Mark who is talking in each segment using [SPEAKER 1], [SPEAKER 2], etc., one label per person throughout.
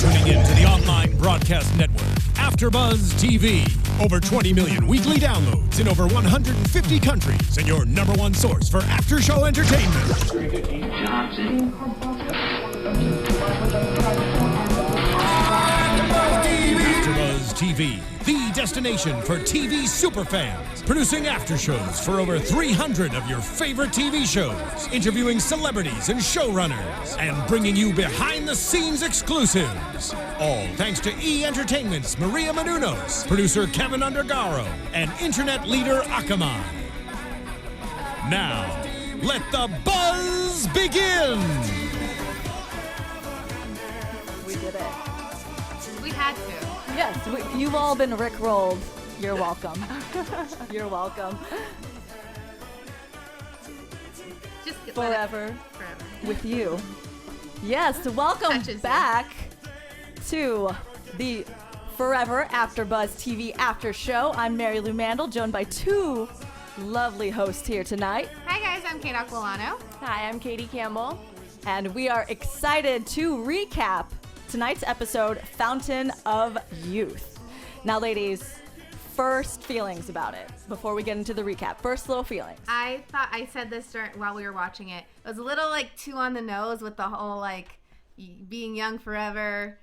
[SPEAKER 1] tuning in to the online broadcast network, AFTERBUZZ TV. Over 20 million weekly downloads in over 150 countries, and your number one source for after-show entertainment. AFTERBUZZ TV, the destination for TV superfans, producing aftershows for over 300 of your favorite TV shows, interviewing celebrities and showrunners, and bringing you behind-the-scenes exclusives. All thanks to E! Entertainment's Maria Menounos, producer Kevin Undergaro, and internet leader Akamai. Now, let the buzz begin!
[SPEAKER 2] We did it.
[SPEAKER 3] We had to.
[SPEAKER 2] Yes, you've all been rickrolled. You're welcome. You're welcome.
[SPEAKER 3] Just
[SPEAKER 2] Forever with you. Yes, welcome
[SPEAKER 3] Touches
[SPEAKER 2] back to the Forever AfterBuzz TV After Show. I'm Marielou Mandl, joined by two lovely hosts here tonight.
[SPEAKER 3] Hi guys, I'm Kate Aquillano.
[SPEAKER 4] Hi, I'm Katie Campbell.
[SPEAKER 2] And we are excited to recap tonight's episode, Fountain of Youth. Now, ladies, first feelings about it before we get into the recap. First little feelings.
[SPEAKER 3] I thought I said this while we were watching it. It was a little too on the nose with the whole being young forever.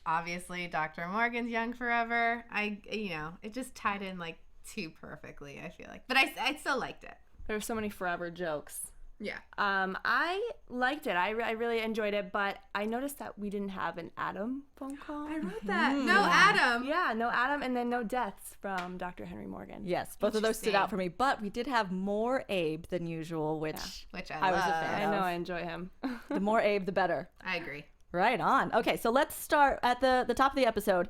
[SPEAKER 3] Obviously, Dr. Morgan's young forever. It just tied in too perfectly, I feel like. But I still liked it.
[SPEAKER 4] There were so many forever jokes.
[SPEAKER 3] Yeah.
[SPEAKER 4] I liked it. I really enjoyed it, but I noticed that we didn't have an Adam phone call.
[SPEAKER 3] I wrote that. No Adam.
[SPEAKER 4] Yeah, no Adam, and then no deaths from Dr. Henry Morgan.
[SPEAKER 2] Yes, both of those stood out for me, but we did have more Abe than usual, which
[SPEAKER 3] I
[SPEAKER 2] was a
[SPEAKER 3] love.
[SPEAKER 2] fan
[SPEAKER 4] I know,
[SPEAKER 2] of.
[SPEAKER 4] I enjoy him.
[SPEAKER 2] The more Abe, the better.
[SPEAKER 3] I agree.
[SPEAKER 2] Right on. Okay, so let's start at the top of the episode.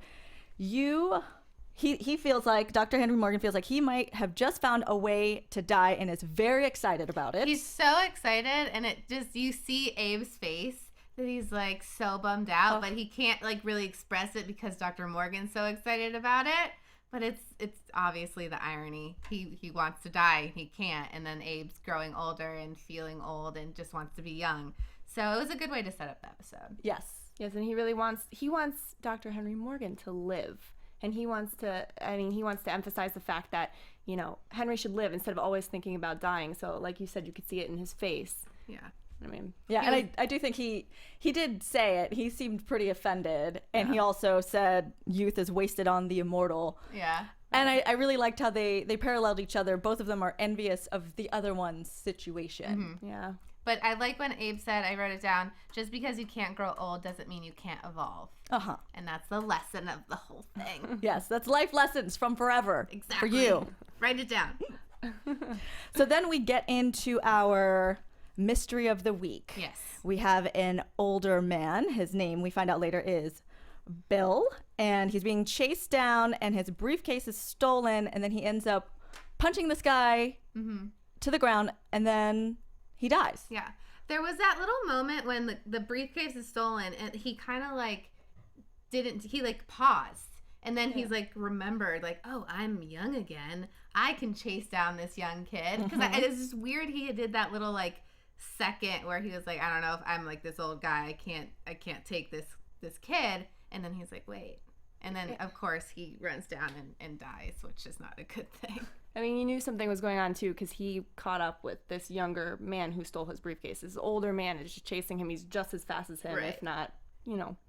[SPEAKER 2] He feels like, Dr. Henry Morgan feels like he might have just found a way to die and is very excited about it.
[SPEAKER 3] He's so excited, and you see Abe's face that he's so bummed out, but he can't really express it because Dr. Morgan's so excited about it. But it's obviously the irony. He wants to die, he can't, and then Abe's growing older and feeling old and just wants to be young. So it was a good way to set up the episode.
[SPEAKER 2] Yes.
[SPEAKER 4] Yes, and he wants Dr. Henry Morgan to live. And he wants to emphasize the fact that, Henry should live instead of always thinking about dying. So like you said, you could see it in his face.
[SPEAKER 3] Yeah.
[SPEAKER 2] And I do think he did say it. He seemed pretty offended. And he also said youth is wasted on the immortal.
[SPEAKER 3] Yeah.
[SPEAKER 2] And I really liked how they paralleled each other. Both of them are envious of the other one's situation.
[SPEAKER 4] Mm-hmm. Yeah.
[SPEAKER 3] But I like when Abe said, I wrote it down, just because you can't grow old doesn't mean you can't evolve.
[SPEAKER 2] Uh-huh.
[SPEAKER 3] And that's the lesson of the whole thing.
[SPEAKER 2] Yes, that's life lessons from Forever.
[SPEAKER 3] Exactly.
[SPEAKER 2] For you.
[SPEAKER 3] Write it down.
[SPEAKER 2] So then we get into our mystery of the week.
[SPEAKER 3] Yes.
[SPEAKER 2] We have an older man. His name, we find out later, is Bill. And he's being chased down, and his briefcase is stolen. And then he ends up punching this guy to the ground, and then he dies.
[SPEAKER 3] Yeah. There was that little moment when the briefcase is stolen, and he kind of he paused. And then he's remembered, oh, I'm young again. I can chase down this young kid. Because it's just weird he did that little second where he was I don't know if I'm this old guy. I can't take this kid. And then he's wait. And then, of course, he runs down and dies, which is not a good thing.
[SPEAKER 4] I mean, you knew something was going on, too, because he caught up with this younger man who stole his briefcase. This older man is just chasing him. He's just as fast as him, if not,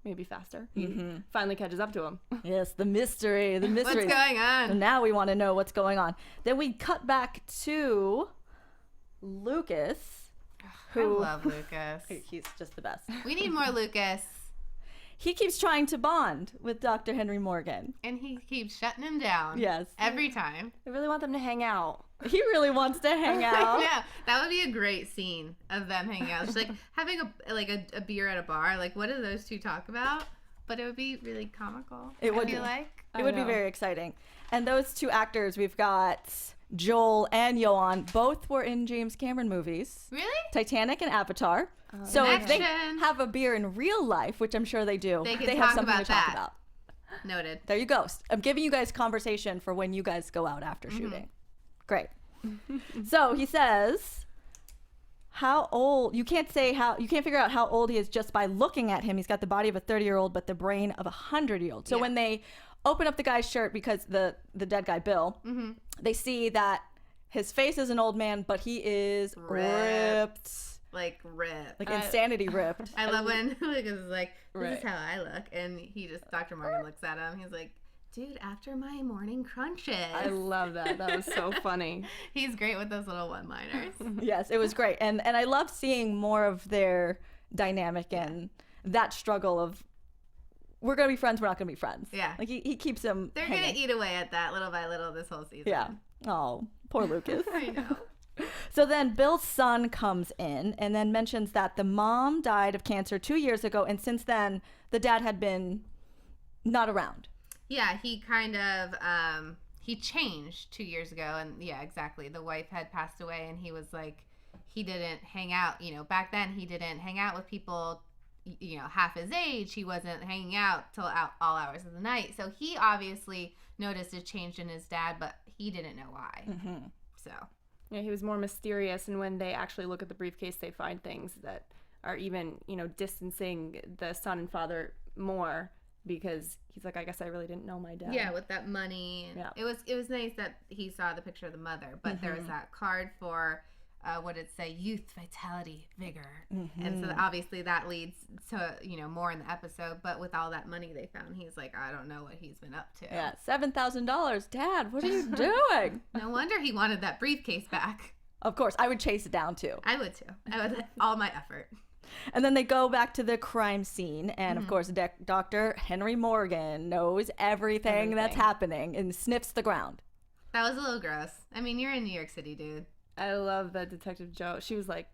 [SPEAKER 4] maybe faster. He finally catches up to him.
[SPEAKER 2] Yes, the mystery.
[SPEAKER 3] What's going on?
[SPEAKER 2] So now we want to know what's going on. Then we cut back to Lucas.
[SPEAKER 3] I love Lucas.
[SPEAKER 2] He's just the best.
[SPEAKER 3] We need more Lucas.
[SPEAKER 2] He keeps trying to bond with Dr. Henry Morgan.
[SPEAKER 3] And he keeps shutting him down.
[SPEAKER 2] Yes.
[SPEAKER 3] Every time.
[SPEAKER 4] I really want them to hang out.
[SPEAKER 2] He really wants to hang out.
[SPEAKER 3] Yeah, that would be a great scene of them hanging out. Just having a beer at a bar. What do those two talk about? But it would be really comical.
[SPEAKER 2] It would
[SPEAKER 3] feel
[SPEAKER 2] It would be very exciting. And those two actors, we've got Joel and Ioan, both were in James Cameron movies.
[SPEAKER 3] Really?
[SPEAKER 2] Titanic and Avatar. So if they have a beer in real life, which I'm sure they do, they have something to talk about.
[SPEAKER 3] Noted.
[SPEAKER 2] There you go. I'm giving you guys conversation for when you guys go out after shooting. Great. So he says, how old, you can't figure out how old he is just by looking at him. He's got the body of a 30-year-old, but the brain of a 100-year-old. So when they open up the guy's shirt, because the dead guy, Bill, they see that his face is an old man, but he is ripped.
[SPEAKER 3] Like ripped.
[SPEAKER 2] Like insanity ripped.
[SPEAKER 3] I love when Lucas is like, this is how I look. And Dr. Morgan looks at him. He's like, dude, after my morning crunches.
[SPEAKER 4] I love that. That was so funny.
[SPEAKER 3] He's great with those little one-liners.
[SPEAKER 2] Yes, it was great. And I love seeing more of their dynamic and that struggle of, we're going to be friends, we're not going to be friends.
[SPEAKER 3] Yeah.
[SPEAKER 2] Like he keeps them
[SPEAKER 3] They're going to eat away at that little by little this whole season.
[SPEAKER 2] Yeah. Oh, poor Lucas.
[SPEAKER 3] I know.
[SPEAKER 2] So then Bill's son comes in and then mentions that the mom died of cancer 2 years ago, and since then the dad had been not around.
[SPEAKER 3] Yeah, he kind of he changed 2 years ago, and yeah, exactly. The wife had passed away, and he was like, he didn't hang out. Back then he didn't hang out with people, half his age. He wasn't hanging out till all hours of the night. So he obviously noticed a change in his dad, but he didn't know why. Mm-hmm. So.
[SPEAKER 4] Yeah, he was more mysterious, and when they actually look at the briefcase, they find things that are even, distancing the son and father more, because he's like, I guess I really didn't know my dad.
[SPEAKER 3] Yeah, with that money. Yeah. It was nice that he saw the picture of the mother, but there was that card for, what did it say? Youth, vitality, vigor. Mm-hmm. And so obviously that leads to, more in the episode, but with all that money they found, he's like, I don't know what he's been up to.
[SPEAKER 2] Yeah, $7,000. Dad, what are you doing?
[SPEAKER 3] No wonder he wanted that briefcase back.
[SPEAKER 2] Of course, I would chase it down too.
[SPEAKER 3] I would too. I would all my effort.
[SPEAKER 2] And then they go back to the crime scene, and of course, Dr. Henry Morgan knows everything that's happening and sniffs the ground.
[SPEAKER 3] That was a little gross. I mean, you're in New York City, dude.
[SPEAKER 4] I love that Detective Jo. She was like,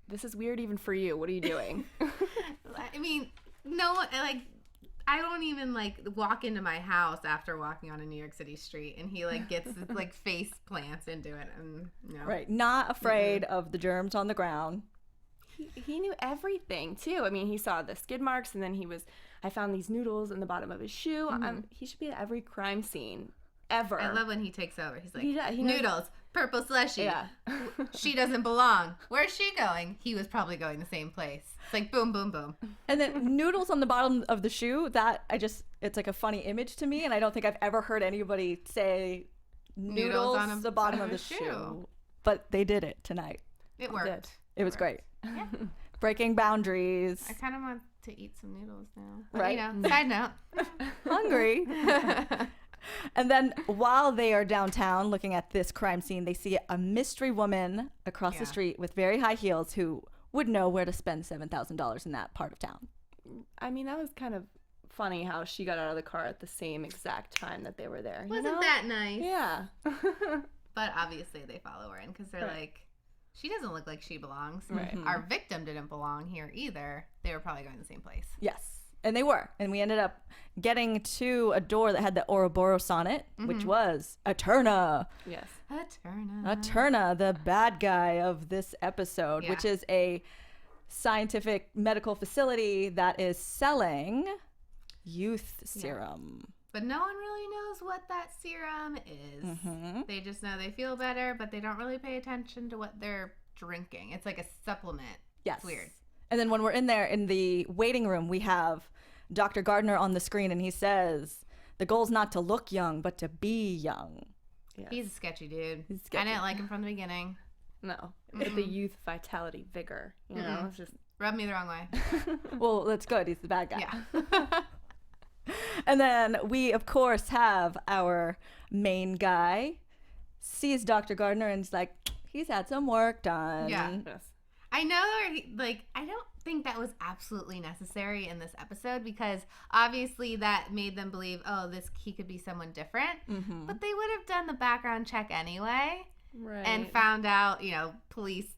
[SPEAKER 4] this is weird even for you. What are you doing?
[SPEAKER 3] I mean, no, I don't even walk into my house after walking on a New York City street, and he gets face plants into it. And
[SPEAKER 2] right, not afraid of the germs on the ground.
[SPEAKER 4] He knew everything too. I mean, he saw the skid marks, and then I found these noodles in the bottom of his shoe. He should be at every crime scene ever.
[SPEAKER 3] I love when he takes over. He's like,
[SPEAKER 4] he
[SPEAKER 3] noodles, purple slushy. Yeah. She doesn't belong. Where's she going? He was probably going the same place. It's like boom, boom, boom.
[SPEAKER 2] And then noodles on the bottom of the shoe, it's like a funny image to me, and I don't think I've ever heard anybody say noodles on the bottom of the shoe. But they did it tonight.
[SPEAKER 3] It worked.
[SPEAKER 2] It was great.
[SPEAKER 3] Yeah.
[SPEAKER 2] Breaking boundaries.
[SPEAKER 3] I kind of want to eat some noodles now. But,
[SPEAKER 2] right.
[SPEAKER 3] Side note.
[SPEAKER 2] Hungry. And then while they are downtown looking at this crime scene, they see a mystery woman across the street with very high heels who would know where to spend $7,000 in that part of town.
[SPEAKER 4] I mean, that was kind of funny how she got out of the car at the same exact time that they were there.
[SPEAKER 3] Wasn't that nice?
[SPEAKER 4] Yeah.
[SPEAKER 3] But obviously they follow her in because they're like, she doesn't look like she belongs.
[SPEAKER 4] Right.
[SPEAKER 3] Mm-hmm. Our victim didn't belong here either. They were probably going to the same place.
[SPEAKER 2] Yes. And they were. And we ended up getting to a door that had the Ouroboros on it, which was Eterna.
[SPEAKER 4] Yes.
[SPEAKER 2] Eterna, the bad guy of this episode, which is a scientific medical facility that is selling youth serum.
[SPEAKER 3] But no one really knows what that serum is. Mm-hmm. They just know they feel better, but they don't really pay attention to what they're drinking. It's like a supplement.
[SPEAKER 2] Yes.
[SPEAKER 3] It's weird.
[SPEAKER 2] And then when we're in there in the waiting room, we have Dr. Gardner on the screen, and he says, the goal's not to look young, but to be young.
[SPEAKER 3] Yes. He's a sketchy dude. I didn't like him from the beginning.
[SPEAKER 4] No. With the youth, vitality, vigor. You know, it's just...
[SPEAKER 3] Rubbed me the wrong way.
[SPEAKER 2] Well, that's good. He's the bad guy.
[SPEAKER 3] Yeah.
[SPEAKER 2] And then we, of course, have our main guy sees Dr. Gardner and is like, he's had some work done.
[SPEAKER 3] Yeah. Yes. I know, I don't think that was absolutely necessary in this episode because obviously that made them believe, he could be someone different. Mm-hmm. But they would have done the background check anyway.
[SPEAKER 4] Right.
[SPEAKER 3] And found out, police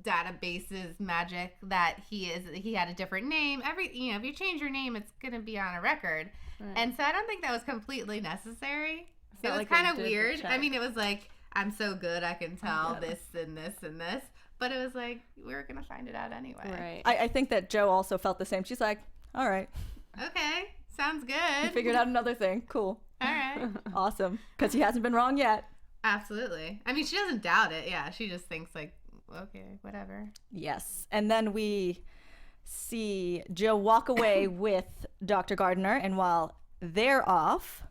[SPEAKER 3] databases magic that he had a different name. If you change your name, it's going to be on a record. Right. And so I don't think that was completely necessary. It was kind of weird. I mean, it was like, I'm so good, I can tell this and this and this. But it was like, we were going to find it out anyway.
[SPEAKER 2] Right. I think that Jo also felt the same. She's like, all right.
[SPEAKER 3] Okay. Sounds good.
[SPEAKER 2] You figured out another thing. Cool.
[SPEAKER 3] All right.
[SPEAKER 2] Awesome. Because he hasn't been wrong yet.
[SPEAKER 3] Absolutely. I mean, she doesn't doubt it. Yeah. She just thinks okay, whatever.
[SPEAKER 2] Yes. And then we see Jo walk away with Dr. Gardner, and while they're off,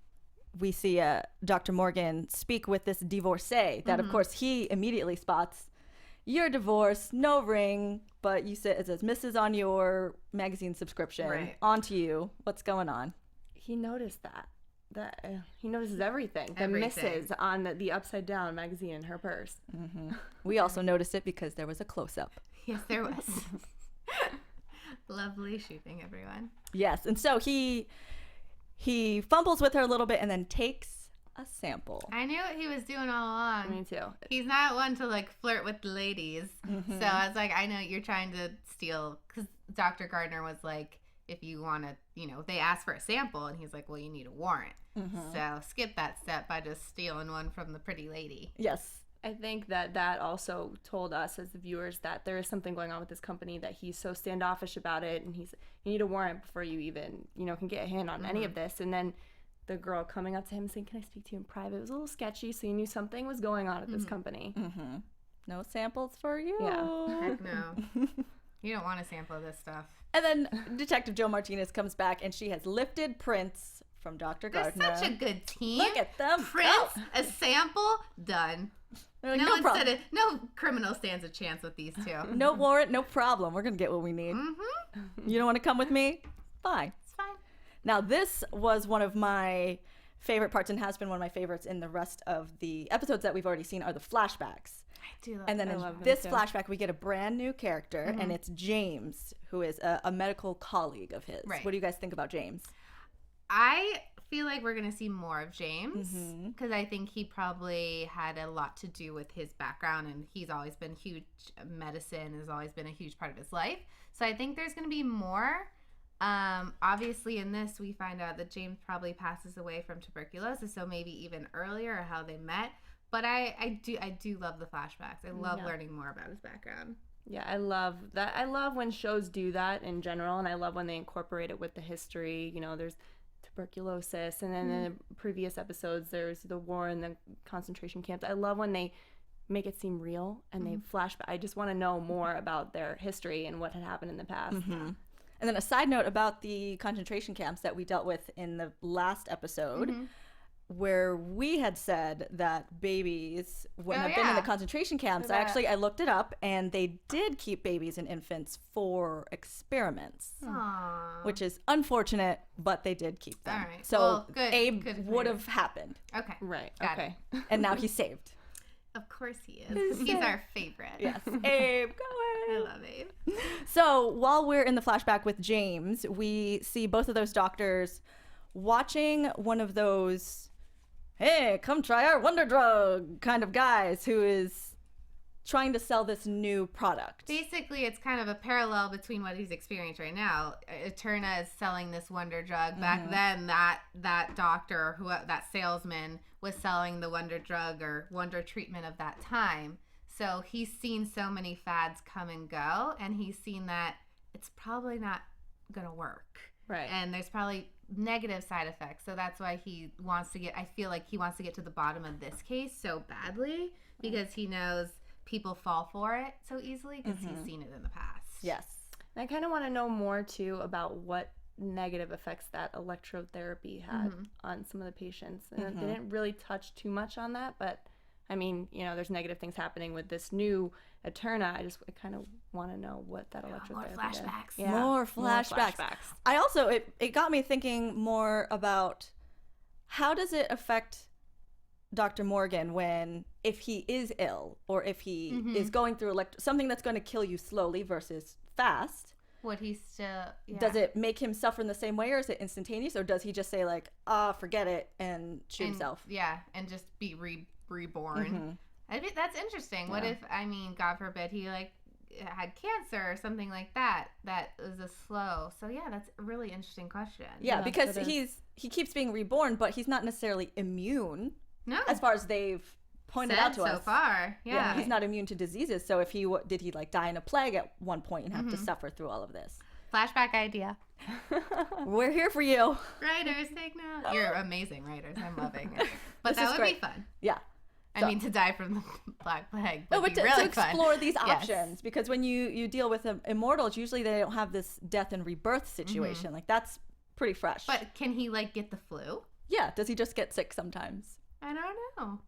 [SPEAKER 2] we see Dr. Morgan speak with this divorcee that, of course, he immediately spots. You're divorced, no ring, but it says Mrs. on your magazine subscription.
[SPEAKER 3] Right.
[SPEAKER 2] On to you. What's going on?
[SPEAKER 4] He noticed that. He notices everything. The misses on the upside down magazine in her purse.
[SPEAKER 2] We also noticed it because there was a close-up.
[SPEAKER 3] Yes, there was. Lovely shooting, everyone.
[SPEAKER 2] Yes, and so he fumbles with her a little bit and then takes a sample.
[SPEAKER 3] I knew what he was doing all along.
[SPEAKER 4] Me too.
[SPEAKER 3] He's not one to like flirt with the ladies. So I was like, I know you're trying to steal, because Dr. Gardner was like, if you want to, they asked for a sample, and he's like, well, you need a warrant. So skip that step by just stealing one from the pretty lady.
[SPEAKER 2] Yes.
[SPEAKER 4] I think that also told us as the viewers that there is something going on with this company, that he's so standoffish about it, and you need a warrant before you even, can get a hand on any of this. And then the girl coming up to him saying, can I speak to you in private? It was a little sketchy, so you knew something was going on at this company.
[SPEAKER 2] No samples for you.
[SPEAKER 4] Yeah.
[SPEAKER 3] Heck no. You don't want a sample of this stuff.
[SPEAKER 2] And then Detective Jo Martinez comes back, and she has lifted prints from Dr.
[SPEAKER 3] They're
[SPEAKER 2] Gardner.
[SPEAKER 3] such a good team.
[SPEAKER 2] Look at them.
[SPEAKER 3] Prints, a sample, done.
[SPEAKER 2] Like,
[SPEAKER 3] No
[SPEAKER 2] problem.
[SPEAKER 3] no criminal stands a chance with these two.
[SPEAKER 2] No warrant, no problem. We're going to get what we need. You don't want to come with me? Fine.
[SPEAKER 3] It's fine.
[SPEAKER 2] Now, this was one of my favorite parts, and has been one of my favorites in the rest of the episodes that we've already seen, are the flashbacks.
[SPEAKER 3] I do love
[SPEAKER 2] And then
[SPEAKER 3] that.
[SPEAKER 2] in
[SPEAKER 4] love them
[SPEAKER 2] this
[SPEAKER 4] too.
[SPEAKER 2] flashback, we get a brand new character, and it's James, who is a medical colleague of his.
[SPEAKER 3] Right.
[SPEAKER 2] What do you guys think about James?
[SPEAKER 3] I feel like we're going to see more of James, because I think he probably had a lot to do with his background, and he's always been huge. Medicine has always been a huge part of his life. So I think there's going to be more. Obviously in this, we find out that James probably passes away from tuberculosis, so maybe even earlier, or how they met. But I do love the flashbacks. I love learning more about his background.
[SPEAKER 4] Yeah, I love that. I love when shows do that in general, and I love when they incorporate it with the history. There's tuberculosis, and then in the previous episodes, there's the war and the concentration camps. I love when they make it seem real and they flash back. I just want to know more about their history and what had happened in the past.
[SPEAKER 2] And then a side note about the concentration camps that we dealt with in the last episode, where we had said that babies wouldn't have been in the concentration camps. I looked it up, and they did keep babies and infants for experiments,
[SPEAKER 3] Aww.
[SPEAKER 2] which is unfortunate, but they did keep them.
[SPEAKER 3] All right.
[SPEAKER 2] So
[SPEAKER 3] Well, good.
[SPEAKER 2] Abe
[SPEAKER 3] Good for
[SPEAKER 2] would
[SPEAKER 3] you.
[SPEAKER 2] have happened,
[SPEAKER 3] Okay.
[SPEAKER 4] Right.
[SPEAKER 3] Got
[SPEAKER 4] Okay.
[SPEAKER 2] and now he's saved.
[SPEAKER 3] Of course he is. He's our favorite.
[SPEAKER 2] Yes, Abe, go
[SPEAKER 3] I
[SPEAKER 2] Abe.
[SPEAKER 3] love Abe.
[SPEAKER 2] So while we're in the flashback with James, we see both of those doctors watching one of those, hey, come try our wonder drug kind of guys, who is trying to sell this new product.
[SPEAKER 3] Basically, it's kind of a parallel between what he's experienced right now. Eterna is selling this wonder drug. Back then, that doctor, that salesman, was selling the wonder drug or wonder treatment of that time. So he's seen so many fads come and go, and he's seen that it's probably not going to work.
[SPEAKER 4] Right.
[SPEAKER 3] And there's probably negative side effects. So that's why he wants to get, I feel like he wants to get to the bottom of this case so badly, because he knows people fall for it so easily because he's seen it in the past.
[SPEAKER 2] Yes.
[SPEAKER 4] And I kind of want to know more too about what negative effects that electrotherapy had on some of the patients. And they didn't really touch too much on that, but I mean, there's negative things happening with this new Eterna. I kind of want to know what that electrotherapy
[SPEAKER 3] more flashbacks.
[SPEAKER 4] did. Yeah,
[SPEAKER 2] More flashbacks. I also, it got me thinking more about how does it affect Dr. Morgan if he is ill, or if he is going through something that's going to kill you slowly versus fast.
[SPEAKER 3] Would he still... Yeah.
[SPEAKER 2] Does it make him suffer in the same way, or is it instantaneous, or does he just say forget it and shoot himself?
[SPEAKER 3] Yeah, and just be reborn. I mean, that's interesting. What if, God forbid, he had cancer or something like that is a slow. So yeah, that's a really interesting question.
[SPEAKER 2] Yeah, because he keeps being reborn, but he's not necessarily immune.
[SPEAKER 3] No.
[SPEAKER 2] As far as they've pointed out to us
[SPEAKER 3] so far. Yeah.
[SPEAKER 2] he's not immune to diseases. So if did he die in a plague at one point and have to suffer through all of this?
[SPEAKER 3] Flashback idea.
[SPEAKER 2] We're here for you.
[SPEAKER 3] Writers, take note. You're amazing writers. I'm loving it. But
[SPEAKER 2] This
[SPEAKER 3] that
[SPEAKER 2] is
[SPEAKER 3] would
[SPEAKER 2] great.
[SPEAKER 3] be fun.
[SPEAKER 2] Yeah.
[SPEAKER 3] I mean, to die from the Black Plague.
[SPEAKER 2] No,
[SPEAKER 3] Would
[SPEAKER 2] but
[SPEAKER 3] be
[SPEAKER 2] to
[SPEAKER 3] really
[SPEAKER 2] explore
[SPEAKER 3] fun.
[SPEAKER 2] these
[SPEAKER 3] Yes.
[SPEAKER 2] options, because when you deal with immortals, usually they don't have this death and rebirth situation. Like, that's pretty fresh.
[SPEAKER 3] But can he like get the flu?
[SPEAKER 2] yeah, does he just get sick sometimes?
[SPEAKER 3] I don't know.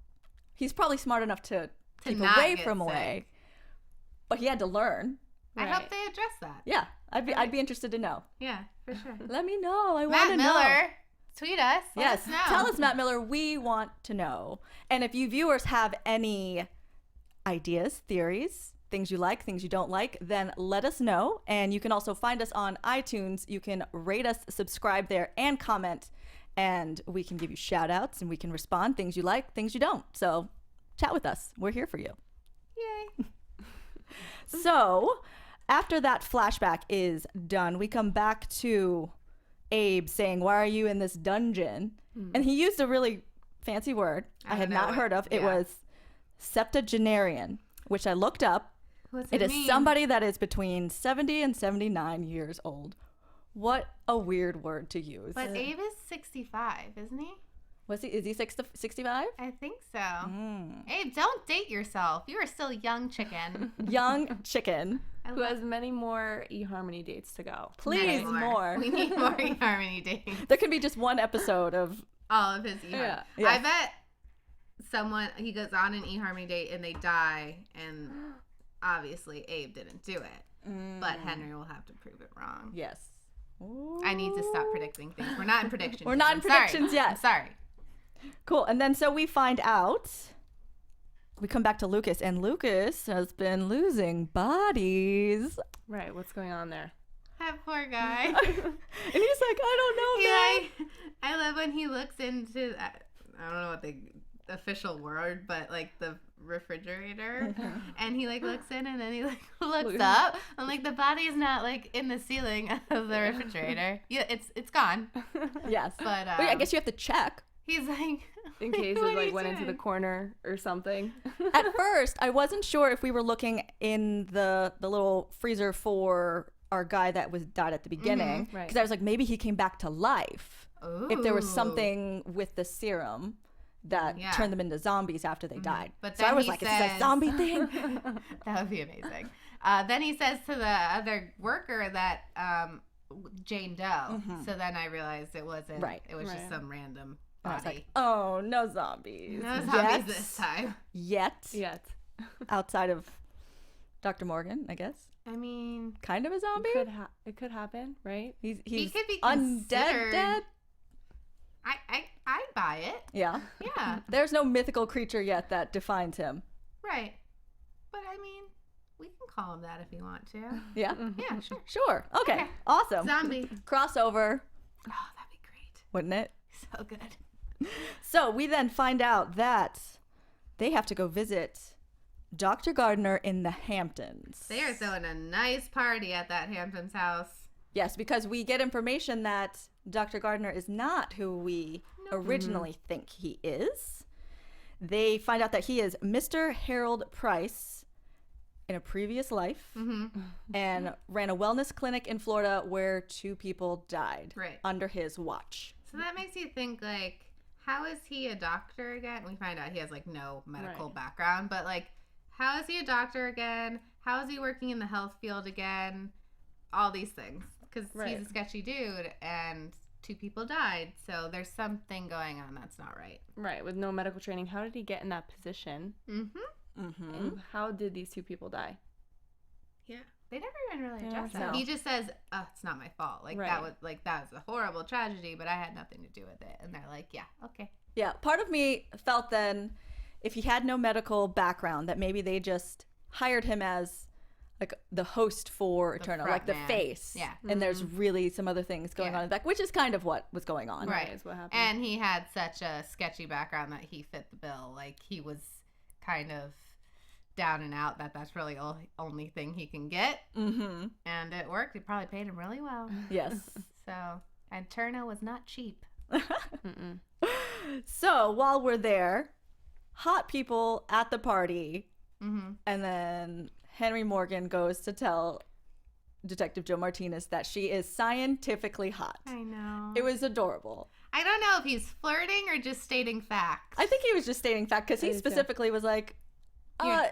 [SPEAKER 2] He's probably smart enough to keep
[SPEAKER 3] not
[SPEAKER 2] away
[SPEAKER 3] get
[SPEAKER 2] from
[SPEAKER 3] sick.
[SPEAKER 2] away, but he had to learn.
[SPEAKER 3] I
[SPEAKER 4] Right.
[SPEAKER 3] hope they address that.
[SPEAKER 2] Yeah, I'd be interested to know.
[SPEAKER 3] Yeah, for sure.
[SPEAKER 2] Let me know. I want
[SPEAKER 3] Matt
[SPEAKER 2] to know.
[SPEAKER 3] Miller, tweet us. Let
[SPEAKER 2] Yes,
[SPEAKER 3] us know.
[SPEAKER 2] tell us, Matt Miller. We want to know. And if you viewers have any ideas, theories, things you like, things you don't like, then let us know. And you can also find us on iTunes. You can rate us, subscribe there, and comment. And we can give you shout outs and we can respond, things you like, things you don't. So chat with us. We're here for you.
[SPEAKER 3] Yay.
[SPEAKER 2] So after that flashback is done, we come back to Abe saying, "Why are you in this dungeon?" And he used a really fancy word I had
[SPEAKER 3] don't
[SPEAKER 2] not
[SPEAKER 3] know
[SPEAKER 2] heard
[SPEAKER 3] it.
[SPEAKER 2] of. It
[SPEAKER 3] Yeah.
[SPEAKER 2] was septuagenarian, which I looked up.
[SPEAKER 3] What's
[SPEAKER 2] It is
[SPEAKER 3] mean?
[SPEAKER 2] somebody that is between 70 and 79 years old. What a weird word to use.
[SPEAKER 3] But Abe is 65, isn't he?
[SPEAKER 2] Is he 65?
[SPEAKER 3] I think so.
[SPEAKER 2] Mm.
[SPEAKER 3] Abe, don't date yourself. You are still a young chicken.
[SPEAKER 2] Young chicken.
[SPEAKER 3] I
[SPEAKER 4] Who
[SPEAKER 3] love
[SPEAKER 4] has many more eHarmony dates to go.
[SPEAKER 2] Please,
[SPEAKER 3] many
[SPEAKER 2] more.
[SPEAKER 3] We need more eHarmony dates.
[SPEAKER 2] There can be just one episode of
[SPEAKER 3] All of his eHarmony.
[SPEAKER 4] Yeah.
[SPEAKER 2] Yeah.
[SPEAKER 3] I bet he goes on an eHarmony date and they die, and obviously Abe didn't do it. But Henry will have to prove it wrong.
[SPEAKER 2] yes.
[SPEAKER 3] I need to stop predicting things. We're not in predictions.
[SPEAKER 2] We're
[SPEAKER 3] yet.
[SPEAKER 2] not in
[SPEAKER 3] I'm sorry.
[SPEAKER 2] predictions yet.
[SPEAKER 3] I'm sorry.
[SPEAKER 2] Cool. And then so we find out, we come back to Lucas, and Lucas has been losing bodies.
[SPEAKER 4] Right, what's going on there?
[SPEAKER 3] That poor guy.
[SPEAKER 2] And he's like, I don't know, man.
[SPEAKER 3] I love when he looks into, I don't know what the official word, but like the refrigerator, and he like looks in and then he like looks up. I'm like, the body is not like in the ceiling of the refrigerator. Yeah, it's gone.
[SPEAKER 2] Yes.
[SPEAKER 3] But
[SPEAKER 2] Wait, I guess you have to check.
[SPEAKER 3] he's like,
[SPEAKER 4] In case
[SPEAKER 3] what
[SPEAKER 4] it
[SPEAKER 3] are
[SPEAKER 4] like
[SPEAKER 3] you
[SPEAKER 4] went into the
[SPEAKER 3] doing?
[SPEAKER 4] corner or something.
[SPEAKER 2] At first, I wasn't sure if we were looking in the little freezer for our guy that was died at the beginning.
[SPEAKER 4] Right.
[SPEAKER 2] Because I was like, maybe he came back to life. If there was
[SPEAKER 3] Ooh.
[SPEAKER 2] something with the serum that
[SPEAKER 3] Yeah.
[SPEAKER 2] turned them into zombies after they died.
[SPEAKER 3] But
[SPEAKER 2] so I
[SPEAKER 3] then
[SPEAKER 2] was
[SPEAKER 3] he
[SPEAKER 2] like, is this a
[SPEAKER 3] says-
[SPEAKER 2] zombie thing?
[SPEAKER 3] That would be amazing. Then he says to the other worker that Jane Doe. So then I realized it wasn't.
[SPEAKER 2] Right.
[SPEAKER 3] It was just
[SPEAKER 4] Right.
[SPEAKER 3] some random
[SPEAKER 2] And I was
[SPEAKER 3] body.
[SPEAKER 2] like, oh, no zombies.
[SPEAKER 3] No zombies this time.
[SPEAKER 2] Yet.
[SPEAKER 4] Yet.
[SPEAKER 2] Outside of Dr. Morgan, I guess.
[SPEAKER 3] I mean,
[SPEAKER 2] Kind of a zombie.
[SPEAKER 4] It could happen, right?
[SPEAKER 2] He's
[SPEAKER 3] could be
[SPEAKER 2] undead
[SPEAKER 3] considered-
[SPEAKER 2] dead.
[SPEAKER 3] I'd buy it.
[SPEAKER 2] Yeah.
[SPEAKER 3] Yeah,
[SPEAKER 2] There's no mythical creature yet that defines him.
[SPEAKER 3] right. But I mean, we can call him that if you want to.
[SPEAKER 2] Yeah.
[SPEAKER 3] Yeah, sure.
[SPEAKER 2] Sure. Okay.
[SPEAKER 3] Okay.
[SPEAKER 2] Awesome.
[SPEAKER 3] Zombie.
[SPEAKER 2] Crossover,
[SPEAKER 3] Oh, that'd be great.
[SPEAKER 2] wouldn't it?
[SPEAKER 3] So good.
[SPEAKER 2] So we then find out that they have to go visit Dr. Gardner in the Hamptons.
[SPEAKER 3] They are throwing a nice party at that Hamptons house.
[SPEAKER 2] Yes, because we get information that Dr. Gardner is not who we originally think he is. They find out that he is Mr. Harold Price in a previous life and ran a wellness clinic in Florida where 2 people died
[SPEAKER 3] Right.
[SPEAKER 2] under his watch.
[SPEAKER 3] So that makes you think, like, how is he a doctor again? We find out he has, like, no medical
[SPEAKER 4] Right.
[SPEAKER 3] background, but, like, how is he a doctor again? How is he working in the health field again? All these things. Because
[SPEAKER 4] Right.
[SPEAKER 3] he's a sketchy dude, and 2 people died, so there's something going on that's not right.
[SPEAKER 4] Right, with no medical training. How did he get in that position?
[SPEAKER 3] Mm-hmm.
[SPEAKER 4] And how did these 2 people die?
[SPEAKER 3] Yeah. They never even really
[SPEAKER 4] Yeah,
[SPEAKER 3] address
[SPEAKER 2] no.
[SPEAKER 3] that. He just says, "Oh, it's not my fault. Like that
[SPEAKER 4] Right.
[SPEAKER 3] was a horrible tragedy, but I had nothing to do with it." And they're like, "Yeah, okay."
[SPEAKER 2] Yeah, part of me felt then if he had no medical background that maybe they just hired him as like the host for Eternal, like
[SPEAKER 3] front
[SPEAKER 2] the
[SPEAKER 3] man.
[SPEAKER 2] face.
[SPEAKER 3] Yeah.
[SPEAKER 2] And there's really some other things going
[SPEAKER 3] Yeah.
[SPEAKER 2] on in the back, which is kind of what was going on.
[SPEAKER 3] Right.
[SPEAKER 4] Is what happened.
[SPEAKER 3] And he had such a sketchy background that he fit the bill. Like he was kind of down and out that's really only thing he can get.
[SPEAKER 2] Mm-hmm.
[SPEAKER 3] And it worked. It probably paid him really well.
[SPEAKER 2] Yes.
[SPEAKER 3] So, and Turno was not cheap.
[SPEAKER 4] Mm-mm.
[SPEAKER 2] So while we're there, hot people at the party,
[SPEAKER 3] Mm-hmm.
[SPEAKER 2] and then Henry Morgan goes to tell Detective Jo Martinez that she is scientifically hot.
[SPEAKER 3] I know.
[SPEAKER 2] It was adorable.
[SPEAKER 3] I don't know if he's flirting or just stating facts.
[SPEAKER 2] I think he was just stating fact because he specifically was like,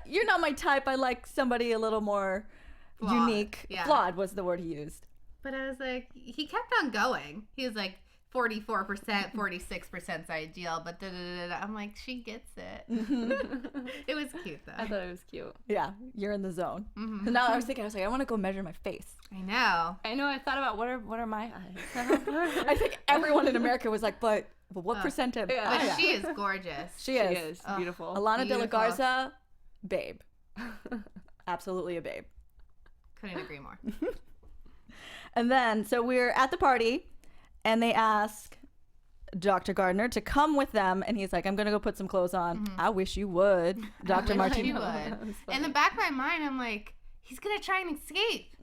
[SPEAKER 2] you're not my type. I like somebody a little more unique.
[SPEAKER 3] Yeah.
[SPEAKER 2] Flawed was the word he used.
[SPEAKER 3] But I was like, he kept on going. He was like, 44%, 46%'s ideal, but I'm like, she gets it. It was cute though.
[SPEAKER 4] I thought it was cute.
[SPEAKER 2] Yeah, you're in the zone. And now I was like, I want to go measure my face.
[SPEAKER 3] I know.
[SPEAKER 4] I thought about what are my eyes.
[SPEAKER 2] I think everyone in America was like, but what percent of?
[SPEAKER 4] Yeah.
[SPEAKER 3] But she is gorgeous.
[SPEAKER 2] She is.
[SPEAKER 4] Beautiful.
[SPEAKER 2] Alana De La
[SPEAKER 3] Beautiful.
[SPEAKER 2] Garza, babe. Absolutely a babe.
[SPEAKER 3] Couldn't agree more.
[SPEAKER 2] And then, so we're at the party, and they ask Dr. Gardner to come with them, and he's like, I'm going to go put some clothes on. I wish you would, Dr.
[SPEAKER 3] Martinez.
[SPEAKER 2] Martinez.
[SPEAKER 3] would. In the back of my mind, I'm like, he's going to try and escape.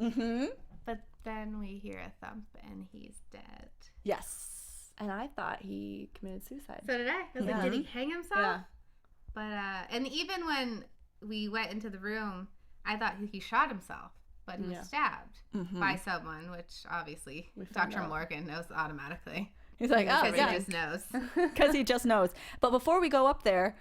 [SPEAKER 3] But then we hear a thump, and he's dead.
[SPEAKER 2] Yes.
[SPEAKER 4] And I thought he committed suicide.
[SPEAKER 3] So did I. I was like, did he hang himself?
[SPEAKER 4] Yeah.
[SPEAKER 3] But, and even when we went into the room, I thought he shot himself. But he was stabbed by someone, which obviously Dr. Morgan knows automatically.
[SPEAKER 2] He's like, oh,
[SPEAKER 3] Because
[SPEAKER 2] yeah.
[SPEAKER 3] he just knows.
[SPEAKER 2] Because he just knows. But before we go up there,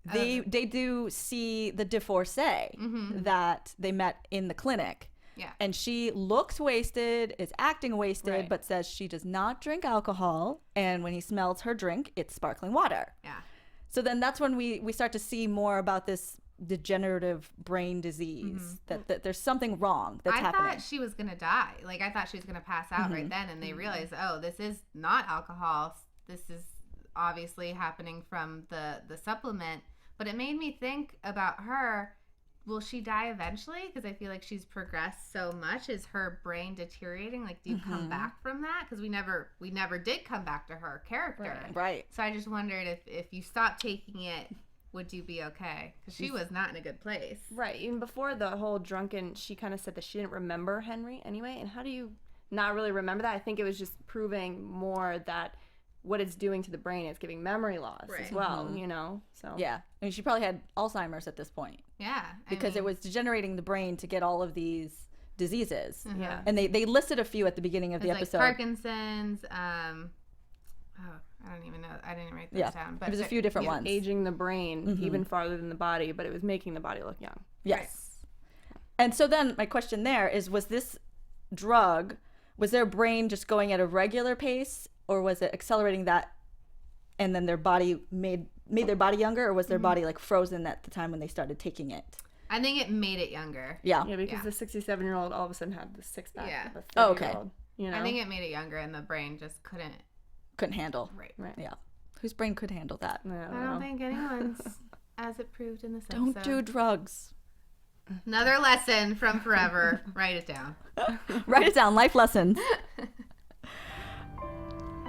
[SPEAKER 2] they do see the divorcee that they met in the clinic.
[SPEAKER 3] Yeah.
[SPEAKER 2] And she looks wasted, is acting wasted,
[SPEAKER 4] Right.
[SPEAKER 2] but says she does not drink alcohol. And when he smells her drink, it's sparkling water.
[SPEAKER 3] Yeah.
[SPEAKER 2] So then that's when we start to see more about this degenerative brain disease, that there's something wrong that's happening.
[SPEAKER 3] I thought she was going to die. Like, I thought she was going to pass out right then. And they realized, oh, this is not alcohol. This is obviously happening from the supplement. But it made me think about her. Will she die eventually? Because I feel like she's progressed so much. Is her brain deteriorating? Like, do you come back from that? Because we never did come back to her character.
[SPEAKER 2] Right.
[SPEAKER 3] So I just wondered if you stopped taking it, would you be okay? Because she was not in a good place.
[SPEAKER 4] Right. Even before the whole drunken, she kind of said that she didn't remember Henry anyway. And how do you not really remember that? I think it was just proving more that what it's doing to the brain is giving memory loss as well, you know? So
[SPEAKER 2] Yeah. I mean, she probably had Alzheimer's at this point.
[SPEAKER 3] Yeah.
[SPEAKER 2] Because it was degenerating the brain to get all of these diseases.
[SPEAKER 4] Yeah.
[SPEAKER 2] And they listed a few at the beginning of the
[SPEAKER 3] like
[SPEAKER 2] episode.
[SPEAKER 3] Parkinson's. I don't even know. I didn't write those down. But
[SPEAKER 2] there's a few different ones.
[SPEAKER 4] aging the brain even farther than the body, but it was making the body look young.
[SPEAKER 2] Yes. And so then my question there is, was this drug, was their brain just going at a regular pace, or was it accelerating that and then their body made their body younger, or was their body like frozen at the time when they started taking it?
[SPEAKER 3] I think it made it younger.
[SPEAKER 2] Yeah.
[SPEAKER 4] Yeah, because the 67-year-old all of a sudden had the six-pack
[SPEAKER 3] Yeah.
[SPEAKER 4] of a 30-year-old.
[SPEAKER 2] Oh, okay.
[SPEAKER 4] You know?
[SPEAKER 3] I think it made it younger, and the brain just couldn't.
[SPEAKER 2] Couldn't handle.
[SPEAKER 3] Right.
[SPEAKER 2] Yeah. Whose brain could handle that?
[SPEAKER 3] I don't think anyone's, as it proved in this
[SPEAKER 2] Don't
[SPEAKER 3] episode.
[SPEAKER 2] do drugs.
[SPEAKER 3] Another lesson from Forever. Write it down.
[SPEAKER 2] Write it down. Life lessons.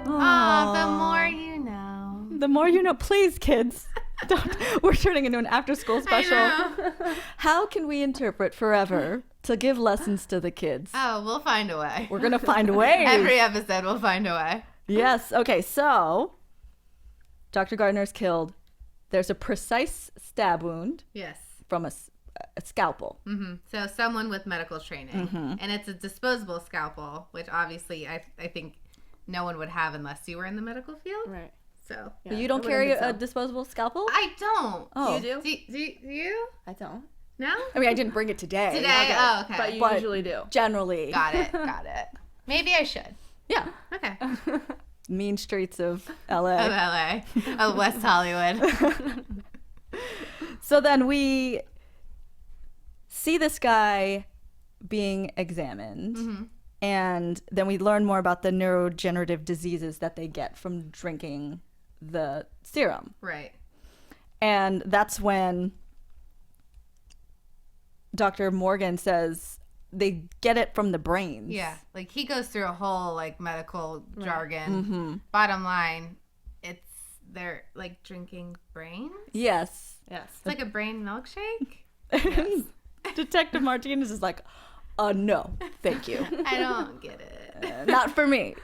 [SPEAKER 3] Oh, the more you know.
[SPEAKER 2] The more you know. Please, kids. Don't. We're turning into an after-school special.
[SPEAKER 3] I know.
[SPEAKER 2] How can we interpret Forever to give lessons to the kids?
[SPEAKER 3] Oh, we'll find a way.
[SPEAKER 2] We're gonna find ways.
[SPEAKER 3] Every episode, we'll find a way.
[SPEAKER 2] Yes. Okay. So, Dr. Gardner's killed. There's a precise stab wound
[SPEAKER 3] Yes.
[SPEAKER 2] from a scalpel.
[SPEAKER 3] So someone with medical training. And it's a disposable scalpel, which obviously I think no one would have unless you were in the medical field.
[SPEAKER 4] Right.
[SPEAKER 3] So
[SPEAKER 4] Yeah,
[SPEAKER 2] You don't
[SPEAKER 4] I wouldn't
[SPEAKER 2] carry
[SPEAKER 4] think
[SPEAKER 2] a
[SPEAKER 4] so.
[SPEAKER 2] disposable scalpel?
[SPEAKER 3] I don't.
[SPEAKER 2] Oh.
[SPEAKER 4] You do?
[SPEAKER 3] Do you?
[SPEAKER 4] I don't.
[SPEAKER 3] No?
[SPEAKER 2] I mean, I didn't bring it today.
[SPEAKER 3] Today? Oh, okay.
[SPEAKER 4] But you
[SPEAKER 2] But-
[SPEAKER 4] usually do.
[SPEAKER 2] Generally.
[SPEAKER 3] Got it. Maybe I should.
[SPEAKER 2] Yeah.
[SPEAKER 3] Okay.
[SPEAKER 2] Mean streets of LA.
[SPEAKER 3] Of LA. Of West Hollywood.
[SPEAKER 2] So then we see this guy being examined, and then we learn more about the neurodegenerative diseases that they get from drinking the serum.
[SPEAKER 3] Right.
[SPEAKER 2] And that's when Dr. Morgan says they get it from the brains.
[SPEAKER 3] Yeah. Like he goes through a whole like medical jargon. Bottom line, they're like drinking brains.
[SPEAKER 2] Yes.
[SPEAKER 4] Yes.
[SPEAKER 3] It's like a brain milkshake.
[SPEAKER 2] Detective Martinez is like, no, thank you.
[SPEAKER 3] I don't get it.
[SPEAKER 2] Not for me.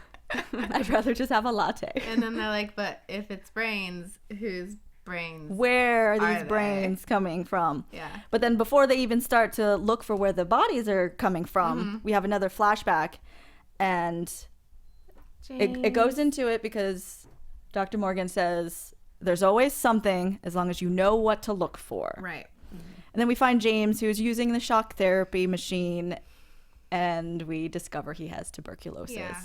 [SPEAKER 2] I'd rather just have a latte.
[SPEAKER 3] And then they're like, but if it's brains, whose brains?
[SPEAKER 2] Where are these
[SPEAKER 3] they?
[SPEAKER 2] brains coming from?
[SPEAKER 3] Yeah.
[SPEAKER 2] But then before they even start to look for where the bodies are coming from, we have another flashback, and it goes into it because Dr. Morgan says there's always something as long as you know what to look for.
[SPEAKER 3] Right.
[SPEAKER 2] And then we find James, who's using the shock therapy machine, and we discover he has tuberculosis.
[SPEAKER 3] Yeah.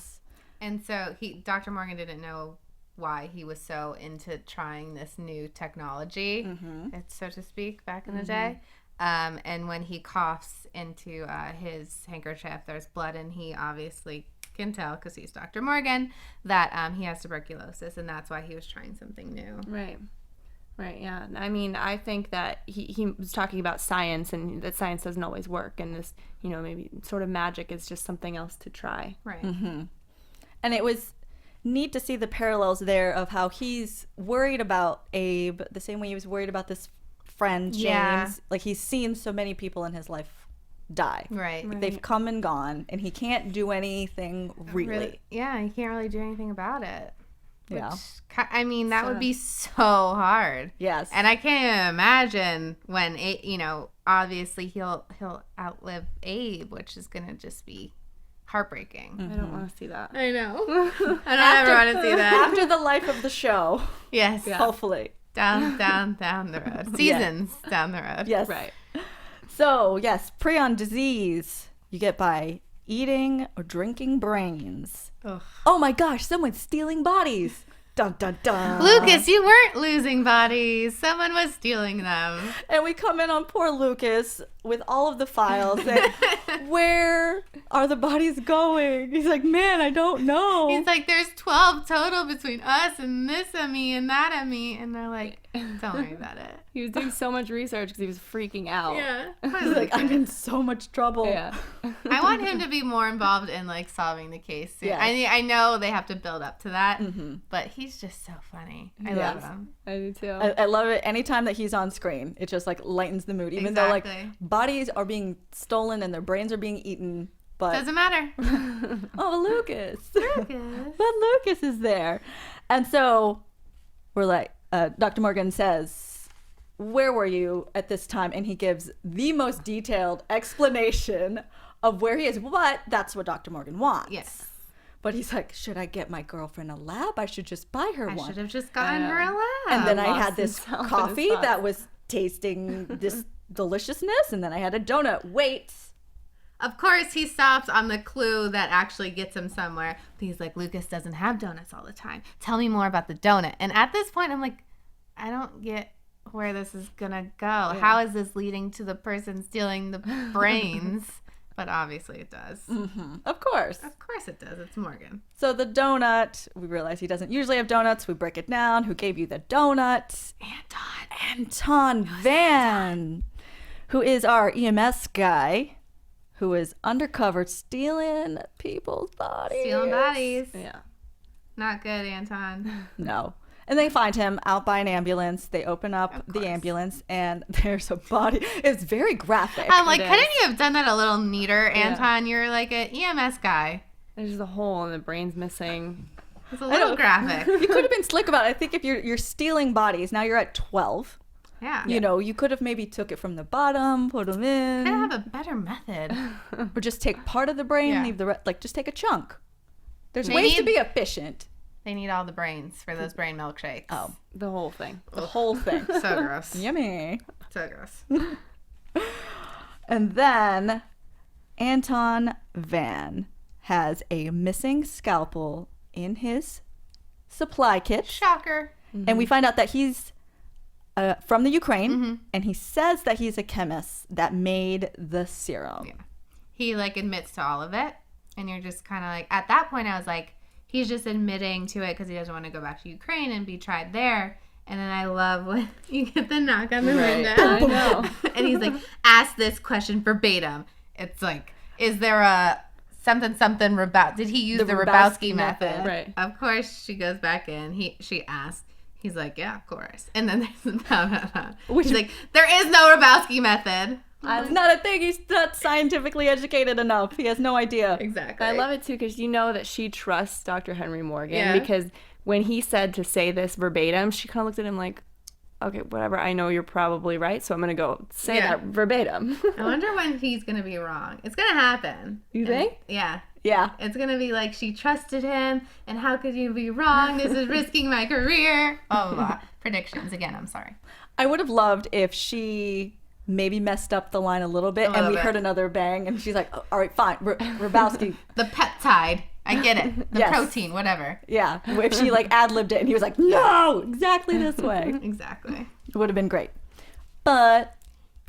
[SPEAKER 3] And so Dr. Morgan didn't know why he was so into trying this new technology, so to speak, back in the day. And when he coughs into his handkerchief, there's blood, and he obviously can tell, because he's Dr. Morgan, that he has tuberculosis, and that's why he was trying something new.
[SPEAKER 4] Right. Right, yeah. I mean, I think that he was talking about science, and that science doesn't always work, and this, maybe sort of magic is just something else to try.
[SPEAKER 3] Right.
[SPEAKER 2] And it was neat to see the parallels there of how he's worried about Abe the same way he was worried about this friend, James.
[SPEAKER 3] Yeah.
[SPEAKER 2] Like, he's seen so many people in his life die.
[SPEAKER 3] Right.
[SPEAKER 2] Like, they've come and gone, and he can't do anything really.
[SPEAKER 3] Yeah, he can't really do anything about it.
[SPEAKER 2] Yeah.
[SPEAKER 3] I mean, that would be so hard.
[SPEAKER 2] Yes.
[SPEAKER 3] And I can't even imagine when, obviously he'll outlive Abe, which is going to just be heartbreaking.
[SPEAKER 4] I don't want to see that.
[SPEAKER 3] I know. I don't ever want to see that.
[SPEAKER 2] After the life of the show.
[SPEAKER 3] Yes.
[SPEAKER 2] Yeah. Hopefully.
[SPEAKER 3] Down the road. Seasons down the road.
[SPEAKER 2] Yes.
[SPEAKER 4] Right.
[SPEAKER 2] So, yes, prion disease you get by eating or drinking brains.
[SPEAKER 3] Ugh.
[SPEAKER 2] Oh my gosh, someone's stealing bodies. Dun, dun, dun.
[SPEAKER 3] Lucas, you weren't losing bodies. Someone was stealing them.
[SPEAKER 2] And we come in on poor Lucas with all of the files. And where are the bodies going? He's like, man, I don't know.
[SPEAKER 3] He's like, there's 12 total between us and this of me and that of me. And they're like, don't worry about it.
[SPEAKER 4] He was doing so much research because he was freaking out.
[SPEAKER 3] Yeah.
[SPEAKER 2] He's like, I'm in so much trouble.
[SPEAKER 4] Yeah.
[SPEAKER 3] I want him to be more involved in like solving the case.
[SPEAKER 2] Yes.
[SPEAKER 3] I know they have to build up to that, but he's just so funny. I love him.
[SPEAKER 4] I do too.
[SPEAKER 2] I love it. Anytime that he's on screen, it just like lightens the mood. Even though like
[SPEAKER 3] Exactly.
[SPEAKER 2] bodies are being stolen and their brains are being eaten. But
[SPEAKER 3] Doesn't matter.
[SPEAKER 2] oh, Lucas.
[SPEAKER 3] Lucas.
[SPEAKER 2] But Lucas is there. And so we're like, Dr. Morgan says, where were you at this time? And he gives the most detailed explanation of where he is. But that's what Dr. Morgan wants.
[SPEAKER 3] Yes.
[SPEAKER 2] But he's like, should I get my girlfriend a lab? I should just buy her
[SPEAKER 3] I
[SPEAKER 2] one.
[SPEAKER 3] should have just gotten her a lab.
[SPEAKER 2] And then I
[SPEAKER 4] lost
[SPEAKER 2] had this
[SPEAKER 4] himself in his
[SPEAKER 2] coffee
[SPEAKER 4] thoughts.
[SPEAKER 2] that was tasting this deliciousness. And then I had a donut. Wait.
[SPEAKER 3] Of course, he stops on the clue that actually gets him somewhere. But he's like, Lucas doesn't have donuts all the time. Tell me more about the donut. And at this point, I'm like, I don't get where this is going to go. Yeah. How is this leading to the person stealing the brains? But obviously it does.
[SPEAKER 2] Of course.
[SPEAKER 3] Of course it does. It's Morgan.
[SPEAKER 2] So the donut, we realize he doesn't usually have donuts. We break it down. Who gave you the donut? Anton Van, who is our EMS guy, who is undercover stealing people's bodies.
[SPEAKER 3] Stealing bodies.
[SPEAKER 4] Yeah.
[SPEAKER 3] Not good, Anton.
[SPEAKER 2] No. And they find him out by an ambulance. They open up the ambulance, and there's a body. It's very graphic.
[SPEAKER 3] I'm like, couldn't you have done that a little neater, Anton?
[SPEAKER 4] Yeah.
[SPEAKER 3] You're like an EMS guy.
[SPEAKER 4] There's just a hole and the brain's missing.
[SPEAKER 3] It's a little graphic.
[SPEAKER 2] You could have been slick about it. I think if you're stealing bodies, now you're at 12.
[SPEAKER 3] Yeah.
[SPEAKER 2] You know, you could have maybe took it from the bottom, put them in.
[SPEAKER 3] Could have a better method.
[SPEAKER 2] Or just take part of the brain,
[SPEAKER 3] Yeah.
[SPEAKER 2] leave the rest. Like, just take a chunk. There's
[SPEAKER 3] They
[SPEAKER 2] ways to
[SPEAKER 3] need-
[SPEAKER 2] be efficient.
[SPEAKER 3] They need all the brains for those brain milkshakes.
[SPEAKER 2] Oh,
[SPEAKER 4] The whole thing.
[SPEAKER 2] the whole thing.
[SPEAKER 3] So gross.
[SPEAKER 2] Yummy.
[SPEAKER 3] So gross.
[SPEAKER 2] And then Anton Van has a missing scalpel in his supply kit.
[SPEAKER 3] Shocker.
[SPEAKER 2] And we find out that he's from the Ukraine, and he says that he's a chemist that made the serum.
[SPEAKER 3] Yeah. He like admits to all of it, and you're just kind of like, at that point I was like, he's just admitting to it because he doesn't want to go back to Ukraine and be tried there. And then I love when you get the knock on the window.
[SPEAKER 4] I know.
[SPEAKER 3] And he's like, ask this question verbatim. It's like, is there a something did he use the Rabowski method?
[SPEAKER 4] Right.
[SPEAKER 3] Of course she goes back in. She asks. He's like, yeah, of course. And then there's
[SPEAKER 2] Which-
[SPEAKER 3] he's like, there is no Rabowski method.
[SPEAKER 2] It's not a thing. He's not scientifically educated enough. He has no idea.
[SPEAKER 3] Exactly.
[SPEAKER 4] I love it too because you know that she trusts Dr. Henry Morgan
[SPEAKER 3] Yeah.
[SPEAKER 4] because when he said to say this verbatim, she kind of looked at him like, okay, whatever. I know you're probably right, so I'm going to go say
[SPEAKER 3] Yeah.
[SPEAKER 4] that verbatim.
[SPEAKER 3] I wonder when he's going to be wrong. It's going to happen.
[SPEAKER 2] You think?
[SPEAKER 3] Yeah.
[SPEAKER 2] Yeah.
[SPEAKER 3] It's going to be like, she trusted him, and how could you be wrong? This is risking my career. Oh, predictions. Again, I'm sorry.
[SPEAKER 2] I would have loved if she maybe messed up the line a little bit and we heard another bang and she's like, oh, all right, fine, Rabowski.
[SPEAKER 3] The peptide. I get it. The protein, whatever.
[SPEAKER 2] Yeah. If she like ad-libbed it and he was like, no, exactly this way.
[SPEAKER 3] Exactly.
[SPEAKER 2] It would have been great. But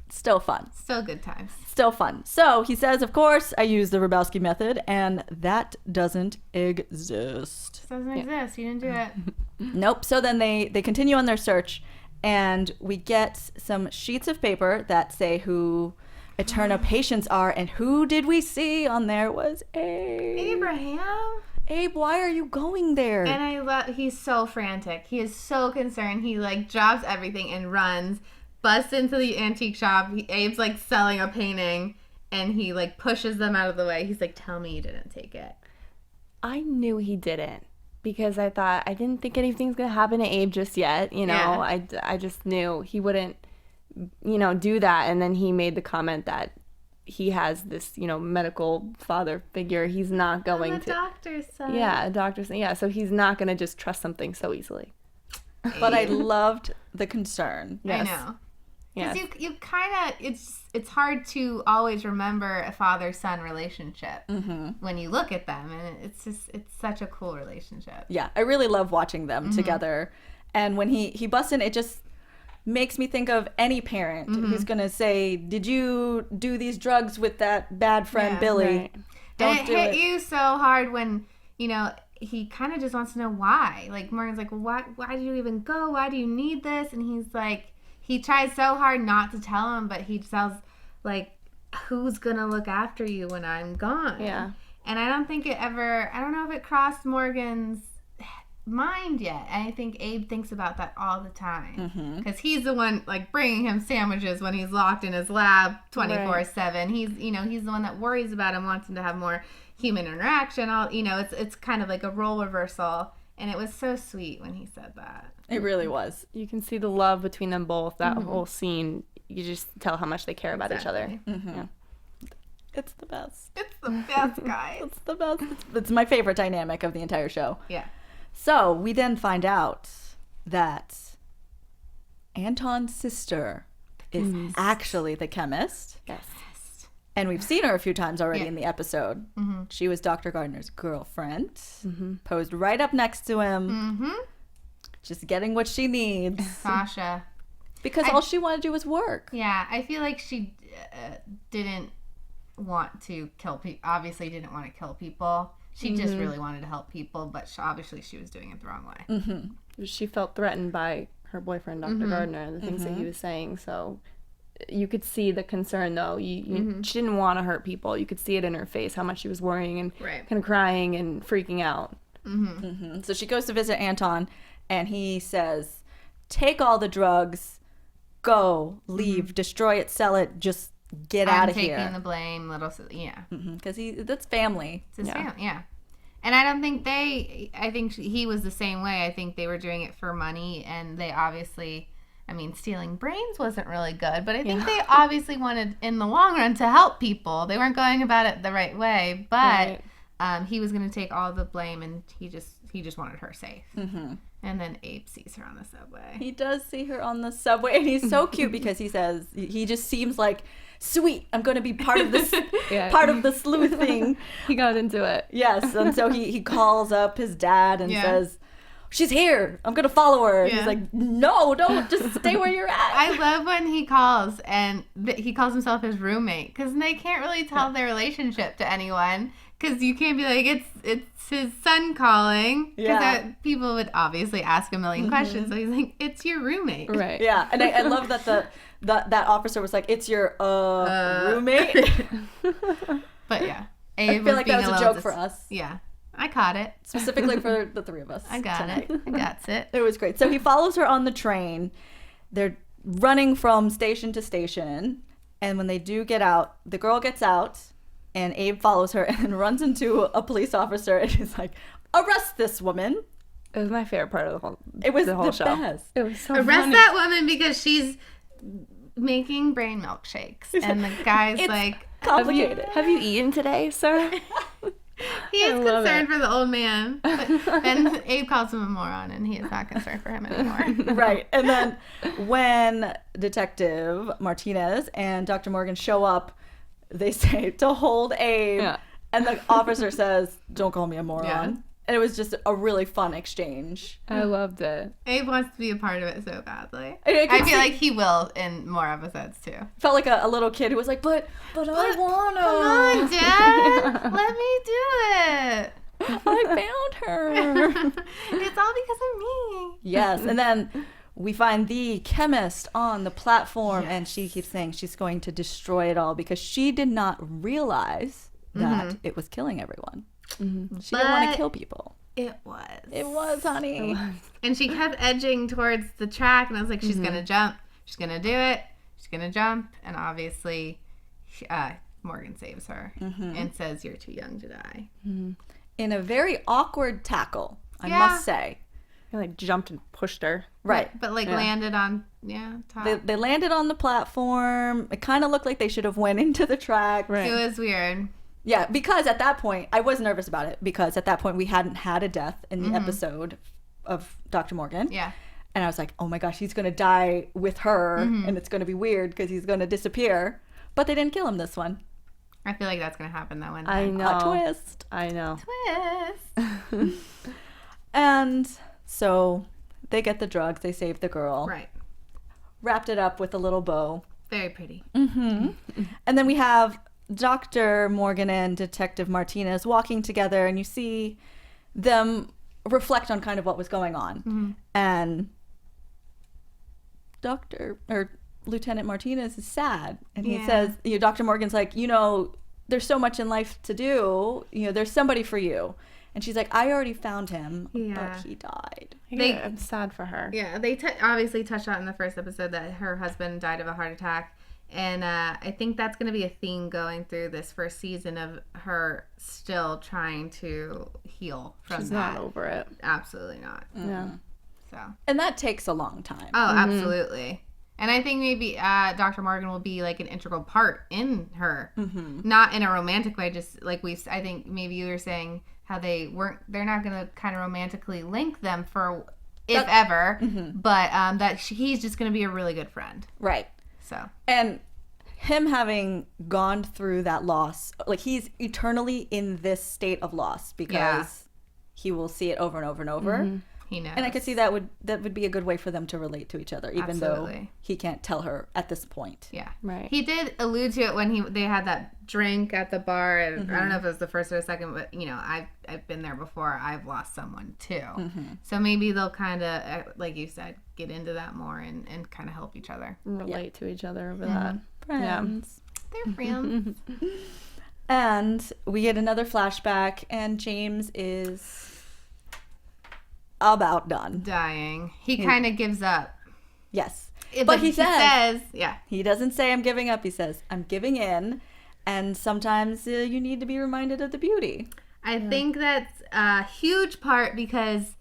[SPEAKER 2] still fun.
[SPEAKER 3] Still good times.
[SPEAKER 2] Still fun. So he says, of course, I use the Rabowski method, and that doesn't exist.
[SPEAKER 3] Doesn't exist. You didn't do it.
[SPEAKER 2] Nope. So then they continue on their search, and we get some sheets of paper that say who Eterna patients are, and who did we see on there was Abe.
[SPEAKER 3] Abraham?
[SPEAKER 2] Abe, why are you going there?
[SPEAKER 3] And I love, he's so frantic. He is so concerned. He like drops everything and runs, busts into the antique shop. Abe's like selling a painting, and he like pushes them out of the way. He's like, tell me you didn't take it.
[SPEAKER 4] I knew he didn't, because I thought, I didn't think anything's going to happen to Abe just yet. You know,
[SPEAKER 3] Yeah.
[SPEAKER 4] I just knew he wouldn't, you know, do that. And then he made the comment that he has this, you know, medical father figure. He's not going
[SPEAKER 3] I'm a
[SPEAKER 4] to.
[SPEAKER 3] doctor's son.
[SPEAKER 4] Yeah, a doctor's. Yeah, so he's not going to just trust something so easily.
[SPEAKER 2] But I loved the concern.
[SPEAKER 3] I know.
[SPEAKER 4] Yes.
[SPEAKER 3] Because you kind of, it's hard to always remember a father-son relationship when you look at them, and it's such a cool relationship.
[SPEAKER 2] Yeah, I really love watching them together. And when he busts in, it just makes me think of any parent who's going to say, did you do these drugs with that bad friend Billy?
[SPEAKER 4] Right.
[SPEAKER 2] Don't
[SPEAKER 3] And
[SPEAKER 2] do
[SPEAKER 3] it hit
[SPEAKER 2] it.
[SPEAKER 3] you so hard when, you know, he kind of just wants to know why. Like, Morgan's like, well, why do you even go? Why do you need this? And he's like, he tries so hard not to tell him, but he tells, like, who's going to look after you when I'm gone?
[SPEAKER 4] Yeah.
[SPEAKER 3] And I don't know if it crossed Morgan's mind yet. And I think Abe thinks about that all the time. Because he's the one, like, bringing him sandwiches when he's locked in his lab 24/7. He's the one that worries about him, wants him to have more human interaction. It's kind of like a role reversal. And it was so sweet when he said that.
[SPEAKER 2] It really was.
[SPEAKER 4] You can see the love between them both. That whole scene, you just tell how much they care about each other.
[SPEAKER 3] Exactly.
[SPEAKER 2] It's the best.
[SPEAKER 3] It's the best, guys.
[SPEAKER 2] It's the best. It's my favorite dynamic of the entire show.
[SPEAKER 3] Yeah.
[SPEAKER 2] So we then find out that Anton's sister is actually the chemist.
[SPEAKER 4] Yes.
[SPEAKER 2] And we've seen her a few times already
[SPEAKER 3] Yeah.
[SPEAKER 2] in the episode. She was Dr. Gardner's girlfriend, posed right up next to him, just getting what she needs.
[SPEAKER 3] Sasha.
[SPEAKER 2] Because all she wanted to do was work.
[SPEAKER 3] Yeah, I feel like she didn't want to kill people. Obviously, didn't want to kill people. She just really wanted to help people, but obviously she was doing it the wrong way.
[SPEAKER 4] She felt threatened by her boyfriend, Dr. Gardner, and the things that he was saying. So you could see the concern, though. She didn't want to hurt people. You could see it in her face, how much she was worrying and
[SPEAKER 3] Right.
[SPEAKER 4] kind of crying and freaking out.
[SPEAKER 2] So she goes to visit Anton, and he says, take all the drugs, go, leave, destroy it, sell it, just get out of here.
[SPEAKER 3] Taking the blame, yeah.
[SPEAKER 2] Because that's family.
[SPEAKER 3] It's his family, yeah. And I don't think I think he was the same way. I think they were doing it for money, and they obviously, I mean, stealing brains wasn't really good, but I think they obviously wanted, in the long run, to help people. They weren't going about it the right way, but he was going to take all the blame, and he just wanted her safe. And then Abe sees her on the subway.
[SPEAKER 2] He does see her on the subway, and he's so cute because he says, he just seems like, sweet, I'm going to be part of this, part of the sleuth thing.
[SPEAKER 4] He got into it.
[SPEAKER 2] Yes, and so he calls up his dad and says, she's here, I'm going to follow her. And he's like, no, don't, just stay where you're at.
[SPEAKER 3] I love when he calls, and he calls himself his roommate, because they can't really tell their relationship to anyone, because you can't be like, it's his son calling, because people would obviously ask a million questions, so he's like, it's your roommate.
[SPEAKER 4] Right.
[SPEAKER 2] Yeah, and I love that that officer was like, it's your roommate.
[SPEAKER 3] But yeah,
[SPEAKER 2] I
[SPEAKER 3] Abe
[SPEAKER 2] feel like that
[SPEAKER 3] being
[SPEAKER 2] was a
[SPEAKER 3] little
[SPEAKER 2] joke for us.
[SPEAKER 3] Yeah, I caught it.
[SPEAKER 2] Specifically for the three of us.
[SPEAKER 3] I got
[SPEAKER 2] tonight.
[SPEAKER 3] it. I got it.
[SPEAKER 2] It was great. So he follows her on the train. They're running from station to station. And when they do get out, the girl gets out, and Abe follows her and runs into a police officer, and he's like, arrest this woman.
[SPEAKER 4] It was my favorite part of the whole.
[SPEAKER 2] It was
[SPEAKER 4] the whole show.
[SPEAKER 2] best.
[SPEAKER 4] It was so
[SPEAKER 3] Arrest
[SPEAKER 4] funny.
[SPEAKER 3] that woman because she's making brain milkshakes, and the guy's
[SPEAKER 2] It's
[SPEAKER 3] like,
[SPEAKER 2] complicated.
[SPEAKER 4] Have you eaten today, sir?
[SPEAKER 3] He is
[SPEAKER 4] love
[SPEAKER 3] concerned for the old man. But then Abe calls him a moron, and he is not concerned for him anymore.
[SPEAKER 2] Right. And then when Detective Martinez and Dr. Morgan show up, they say to hold Abe.
[SPEAKER 4] Yeah.
[SPEAKER 2] And the officer says, don't call me a moron.
[SPEAKER 3] Yeah.
[SPEAKER 2] And it was just a really fun exchange.
[SPEAKER 4] I loved it.
[SPEAKER 3] Abe wants to be a part of it so badly.
[SPEAKER 2] I
[SPEAKER 3] I feel like he will in more episodes too.
[SPEAKER 2] Felt like a little kid who was like, but I wanna.
[SPEAKER 3] Come on, Dad. Let me do it.
[SPEAKER 2] I found her.
[SPEAKER 3] It's all because of me.
[SPEAKER 2] Yes. And then we find the chemist on the platform, and she keeps saying she's going to destroy it all because she did not realize that it was killing everyone. She didn't want
[SPEAKER 3] But
[SPEAKER 2] to kill people.
[SPEAKER 3] It was.
[SPEAKER 2] It was, honey.
[SPEAKER 3] And she kept edging towards the track, and I was like, she's gonna jump. She's gonna do it. She's gonna jump. And obviously, Morgan saves her and says, "You're too young to die."
[SPEAKER 2] In a very awkward tackle, I
[SPEAKER 3] Yeah.
[SPEAKER 2] must say.
[SPEAKER 4] He like jumped and pushed her.
[SPEAKER 2] Right.
[SPEAKER 3] But like landed on top.
[SPEAKER 2] They landed on the platform. It kind of looked like they should have went into the track.
[SPEAKER 4] Right.
[SPEAKER 3] It was weird.
[SPEAKER 2] Yeah, because at that point, I was nervous about it because at that point we hadn't had a death in the episode of Dr. Morgan.
[SPEAKER 3] Yeah.
[SPEAKER 2] And I was like, oh my gosh, he's going to die with her and it's going to be weird because he's going to disappear. But they didn't kill him this one.
[SPEAKER 3] I feel like that's gonna happen that one
[SPEAKER 4] I
[SPEAKER 3] time.
[SPEAKER 4] know.
[SPEAKER 2] A twist.
[SPEAKER 4] I know.
[SPEAKER 3] Twist.
[SPEAKER 2] And so they get the drugs, they save the girl,
[SPEAKER 3] Right.
[SPEAKER 2] wrapped it up with a little bow.
[SPEAKER 3] Very pretty.
[SPEAKER 2] And then we have Dr. Morgan and Detective Martinez walking together, and you see them reflect on kind of what was going on. And Lieutenant Martinez is sad, and he says, Dr. Morgan's like, there's so much in life to do. There's somebody for you. And she's like, I already found him, but he died.
[SPEAKER 4] I'm sad for her.
[SPEAKER 3] Yeah, they obviously touched on in the first episode that her husband died of a heart attack. And I think that's going to be a theme going through this first season of her still trying to heal from
[SPEAKER 4] She's
[SPEAKER 3] that.
[SPEAKER 4] not over it.
[SPEAKER 3] Absolutely not.
[SPEAKER 4] Yeah.
[SPEAKER 3] So.
[SPEAKER 2] And that takes a long time.
[SPEAKER 3] Oh, absolutely. And I think maybe Dr. Morgan will be like an integral part in her, not in a romantic way. Just like I think maybe you were saying how they're not going to kind of romantically link them for if ever, but that he's just going to be a really good friend.
[SPEAKER 2] Right.
[SPEAKER 3] So.
[SPEAKER 2] And him having gone through that loss, like he's eternally in this state of loss because he will see it over and over and over.
[SPEAKER 3] He knows.
[SPEAKER 2] And I could see that would be a good way for them to relate to each other, even though
[SPEAKER 3] Absolutely.
[SPEAKER 2] he can't tell her at this point.
[SPEAKER 3] Yeah.
[SPEAKER 4] Right.
[SPEAKER 3] He did allude to it when they had that drink at the bar. And I don't know if it was the first or the second, but I've been there before. I've lost someone too. So maybe they'll kind of, like you said, get into that more and kind of help each other.
[SPEAKER 4] Relate to each other over that.
[SPEAKER 2] Friends.
[SPEAKER 3] They're friends.
[SPEAKER 2] And we get another flashback, and James is about done.
[SPEAKER 3] Dying. He kind of gives up.
[SPEAKER 2] Yes.
[SPEAKER 3] But
[SPEAKER 2] he says,
[SPEAKER 3] yeah.
[SPEAKER 2] He doesn't say I'm giving up. He says, I'm giving in. And sometimes you need to be reminded of the beauty.
[SPEAKER 3] I think that's a huge part because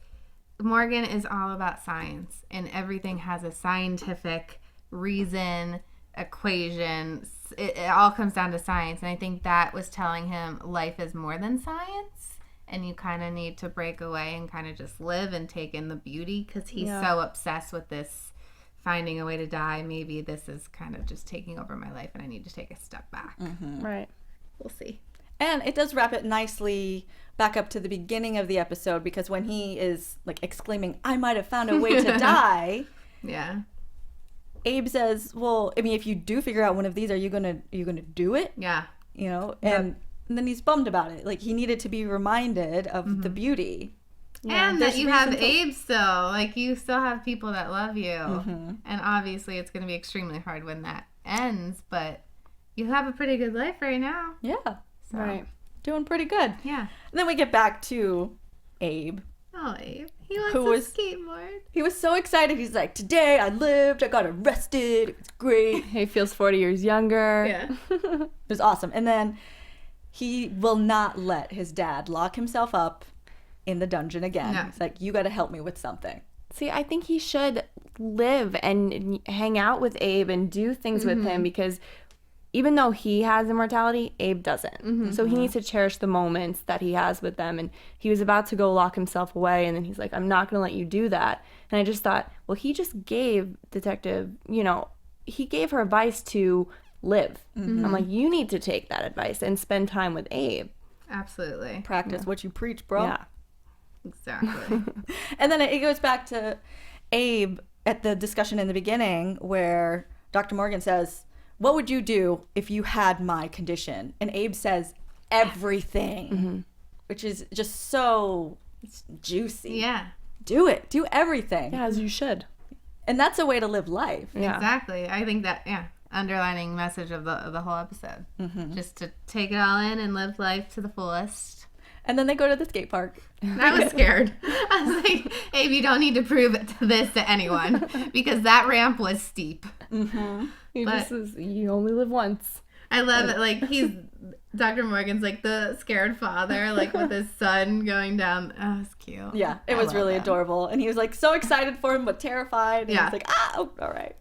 [SPEAKER 3] Morgan is all about science, and everything has a scientific reason, equation. It all comes down to science. And I think that was telling him life is more than science, and you kind of need to break away and kind of just live and take in the beauty because he's so obsessed with this finding a way to die. Maybe this is kind of just taking over my life and I need to take a step back.
[SPEAKER 4] Right.
[SPEAKER 3] We'll see.
[SPEAKER 2] And it does wrap it nicely back up to the beginning of the episode, because when he is like exclaiming, I might have found a way to die.
[SPEAKER 3] Yeah.
[SPEAKER 2] Abe says, well, I mean, if you do figure out one of these, are you gonna do it?
[SPEAKER 3] Yeah.
[SPEAKER 2] And then he's bummed about it. Like, he needed to be reminded of the beauty.
[SPEAKER 3] And that
[SPEAKER 2] There's
[SPEAKER 3] you have
[SPEAKER 2] reason to-
[SPEAKER 3] Abe still. Like, you still have people that love you. And obviously, it's going to be extremely hard when that ends, but you have a pretty good life right now.
[SPEAKER 2] Yeah.
[SPEAKER 3] So.
[SPEAKER 4] Right.
[SPEAKER 2] Doing pretty good.
[SPEAKER 3] Yeah.
[SPEAKER 2] And then we get back to Abe.
[SPEAKER 3] Oh, Abe. He wants
[SPEAKER 2] Who
[SPEAKER 3] a
[SPEAKER 2] was-
[SPEAKER 3] skateboard.
[SPEAKER 2] He was so excited. He's like, today I lived, I got arrested, it was great.
[SPEAKER 4] He feels 40 years younger.
[SPEAKER 3] Yeah.
[SPEAKER 2] It was awesome. And then he will not let his dad lock himself up in the dungeon again.
[SPEAKER 3] No.
[SPEAKER 2] It's like, you got to help me with something.
[SPEAKER 4] See, I think he should live and hang out with Abe and do things with him, because even though he has immortality, Abe doesn't. So he needs to cherish the moments that he has with them. And he was about to go lock himself away, and then he's like, I'm not going to let you do that. And I just thought, well, he just gave Detective, he gave her advice to live. I'm like, you need to take that advice and spend time with Abe.
[SPEAKER 3] Absolutely.
[SPEAKER 2] Practice what you preach, bro.
[SPEAKER 4] Yeah.
[SPEAKER 3] Exactly.
[SPEAKER 2] And then it goes back to Abe at the discussion in the beginning where Dr. Morgan says, what would you do if you had my condition? And Abe says, everything, which is just so juicy.
[SPEAKER 3] Yeah.
[SPEAKER 2] Do it. Do everything.
[SPEAKER 4] Yeah, as you should.
[SPEAKER 2] And that's a way to live life.
[SPEAKER 4] Yeah.
[SPEAKER 3] Exactly. I think that, underlining message of the whole episode. Just to take it all in and live life to the fullest.
[SPEAKER 2] And then they go to the skate park.
[SPEAKER 3] I was scared. I was like, Abe, you don't need to prove it to anyone because that ramp was steep.
[SPEAKER 4] You only live once.
[SPEAKER 3] I love it. Like, Dr. Morgan's like the scared father, like with his son going down. Oh, it's cute.
[SPEAKER 2] Yeah, it was really adorable. And he was like so excited for him, but terrified. And
[SPEAKER 3] Yeah.
[SPEAKER 2] he's like, all right.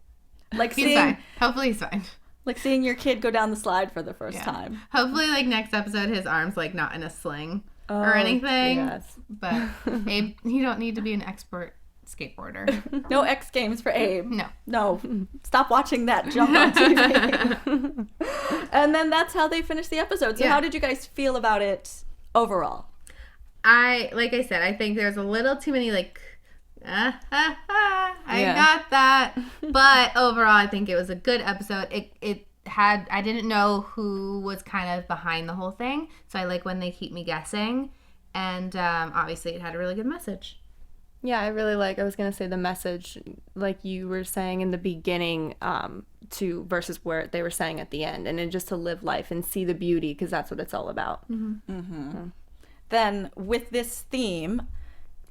[SPEAKER 2] Like
[SPEAKER 3] He's fine. Hopefully he's fine.
[SPEAKER 2] Like seeing your kid go down the slide for the first time.
[SPEAKER 3] Hopefully, like, next episode, his arm's like not in a sling or anything.
[SPEAKER 4] Yes.
[SPEAKER 3] But Abe, you don't need to be an expert skateboarder.
[SPEAKER 2] No X Games for Abe.
[SPEAKER 3] No.
[SPEAKER 2] Stop watching that jump on TV. And then that's how they finished the episode. So how did you guys feel about it overall?
[SPEAKER 3] Like I said, I think there's a little too many like, I got that. But overall, I think it was a good episode. I didn't know who was kind of behind the whole thing. So I like when they keep me guessing. And obviously it had a really good message.
[SPEAKER 4] Yeah, I really I was going to say the message, like you were saying in the beginning, to versus where they were saying at the end. And then just to live life and see the beauty, because that's what it's all about.
[SPEAKER 2] Then with this theme,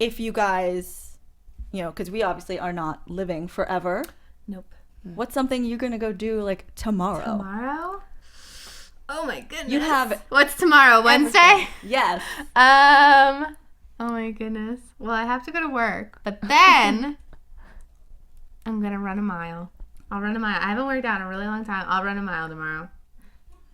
[SPEAKER 2] if you guys, because we obviously are not living forever.
[SPEAKER 3] Nope.
[SPEAKER 2] What's something you're going to go do like tomorrow?
[SPEAKER 3] Tomorrow? Oh my goodness.
[SPEAKER 2] You have
[SPEAKER 3] What's tomorrow? Wednesday?
[SPEAKER 2] Yes.
[SPEAKER 3] Oh my goodness. Well, I have to go to work, but then I'm going to run a mile. I'll run a mile. I haven't worked out in a really long time. I'll run a mile tomorrow.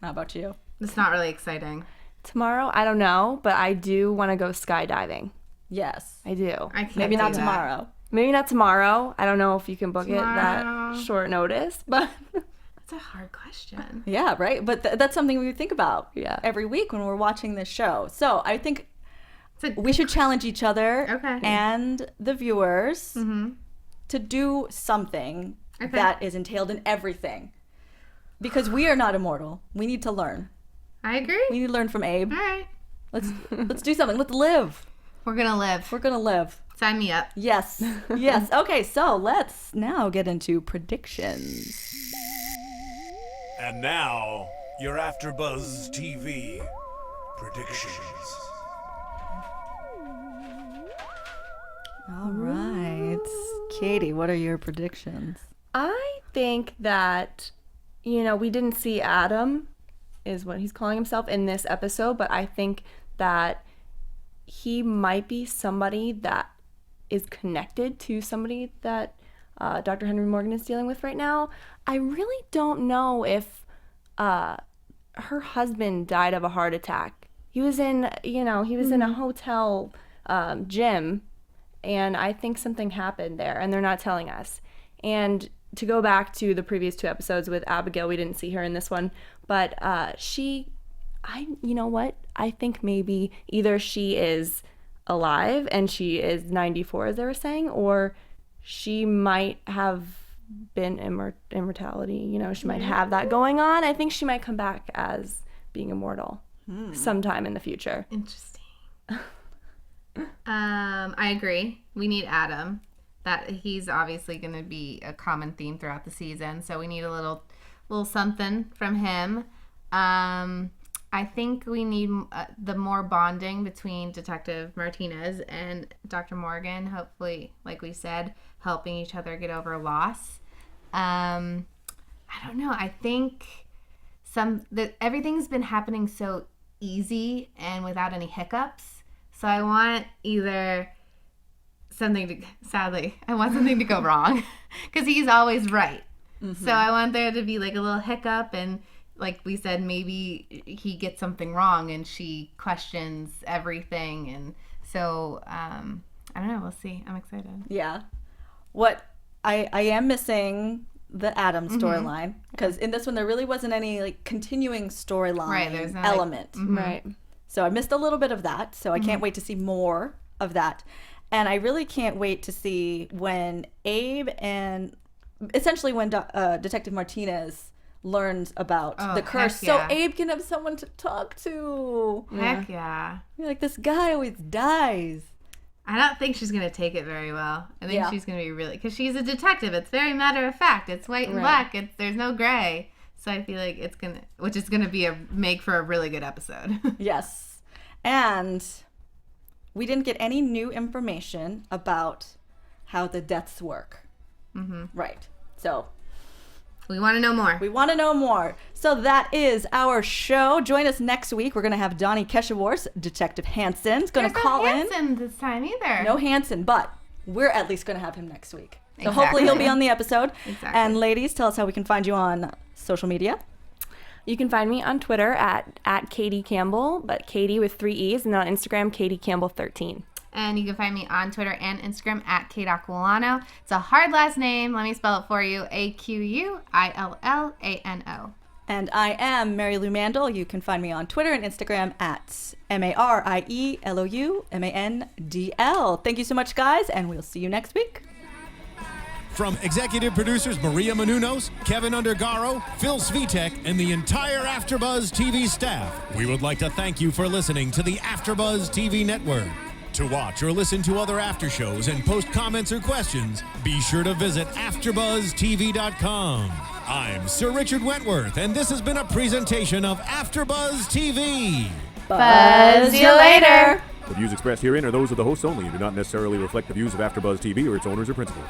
[SPEAKER 2] How about you?
[SPEAKER 3] It's not really exciting.
[SPEAKER 4] Tomorrow, I don't know, but I do want to go skydiving.
[SPEAKER 2] Yes.
[SPEAKER 4] I do.
[SPEAKER 3] I can't
[SPEAKER 2] Maybe
[SPEAKER 3] do
[SPEAKER 2] not
[SPEAKER 3] that.
[SPEAKER 2] tomorrow.
[SPEAKER 4] Maybe not tomorrow. I don't know if you can book it
[SPEAKER 3] Tomorrow.
[SPEAKER 4] that short notice, but
[SPEAKER 3] It's a hard question.
[SPEAKER 2] Yeah, right? But that's something we think about every week when we're watching this show. So I think we should challenge each other and the viewers to do something that is entailed in everything. Because we are not immortal. We need to learn.
[SPEAKER 3] I agree.
[SPEAKER 2] We need to learn from Abe.
[SPEAKER 3] All right.
[SPEAKER 2] Let's do something. Let's live.
[SPEAKER 3] We're going to live.
[SPEAKER 2] We're going to live.
[SPEAKER 3] Sign me up.
[SPEAKER 2] Yes. Yes. Okay, so let's now get into predictions.
[SPEAKER 1] And now, your AFTERBUZZ TV predictions.
[SPEAKER 2] All right. Katie, what are your predictions?
[SPEAKER 4] I think that, we didn't see Adam, is what he's calling himself, in this episode, but I think that he might be somebody that is connected to somebody that Dr. Henry Morgan is dealing with right now. I really don't know if her husband died of a heart attack. He was in, in a hotel gym, and I think something happened there, and they're not telling us. And to go back to the previous two episodes with Abigail, we didn't see her in this one, but you know what? I think maybe either she is alive and she is 94, as they were saying, or she might have been immortality. She might have that going on. I think she might come back as being immortal sometime in the future.
[SPEAKER 3] Interesting. I agree. We need Adam. That he's obviously going to be a common theme throughout the season, so we need a little something from him. I think we need the more bonding between Detective Martinez and Dr. Morgan. Hopefully, like we said, helping each other get over loss. I don't know. I think everything's been happening so easy and without any hiccups. So I want either I want something to go wrong because he's always right. So I want there to be like a little hiccup and like we said, maybe he gets something wrong and she questions everything. And so, I don't know. We'll see. I'm excited.
[SPEAKER 2] Yeah. What I am missing the Adam storyline, because in this one there really wasn't any like continuing storyline element.
[SPEAKER 4] Right.
[SPEAKER 2] So I missed a little bit of that. So I can't wait to see more of that. And I really can't wait to see when Abe and essentially when Detective Martinez learns about the curse, so Abe can have someone to talk to.
[SPEAKER 3] Heck yeah.
[SPEAKER 2] You're like, this guy always dies.
[SPEAKER 3] I don't think she's going to take it very well. I think she's going to be really, because she's a detective. It's very matter of fact. It's white and black. There's no gray. So I feel like it's going to, which is going to be make for a really good episode.
[SPEAKER 2] Yes. And we didn't get any new information about how the deaths work. Right. So
[SPEAKER 3] we want to know more.
[SPEAKER 2] We want to know more. So that is our show. Join us next week. We're going to have Donnie Keshawarz, Detective Hanson, is going to call in.
[SPEAKER 3] No Hanson this time either.
[SPEAKER 2] No Hanson, but we're at least going to have him next week. So hopefully he'll be on the episode.
[SPEAKER 3] Exactly.
[SPEAKER 2] And ladies, tell us how we can find you on social media.
[SPEAKER 4] You can find me on Twitter at Katie Campbell, but Katie with 3 E's, and on Instagram, Katie Campbell 13.
[SPEAKER 3] And you can find me on Twitter and Instagram at Kate Aquillano. It's a hard last name. Let me spell it for you. Aquillano.
[SPEAKER 2] And I am Marielou Mandl. You can find me on Twitter and Instagram at MarielouMandl. Thank you so much, guys, and we'll see you next week.
[SPEAKER 1] From executive producers Maria Menounos, Kevin Undergaro, Phil Svitek, and the entire AfterBuzz TV staff, we would like to thank you for listening to the AfterBuzz TV network. To watch or listen to other after shows and post comments or questions, be sure to visit AfterBuzzTV.com. I'm Sir Richard Wentworth, and this has been a presentation of AfterBuzz TV.
[SPEAKER 2] Buzz you later.
[SPEAKER 5] The views expressed herein are those of the hosts only and do not necessarily reflect the views of AfterBuzz TV or its owners or principals.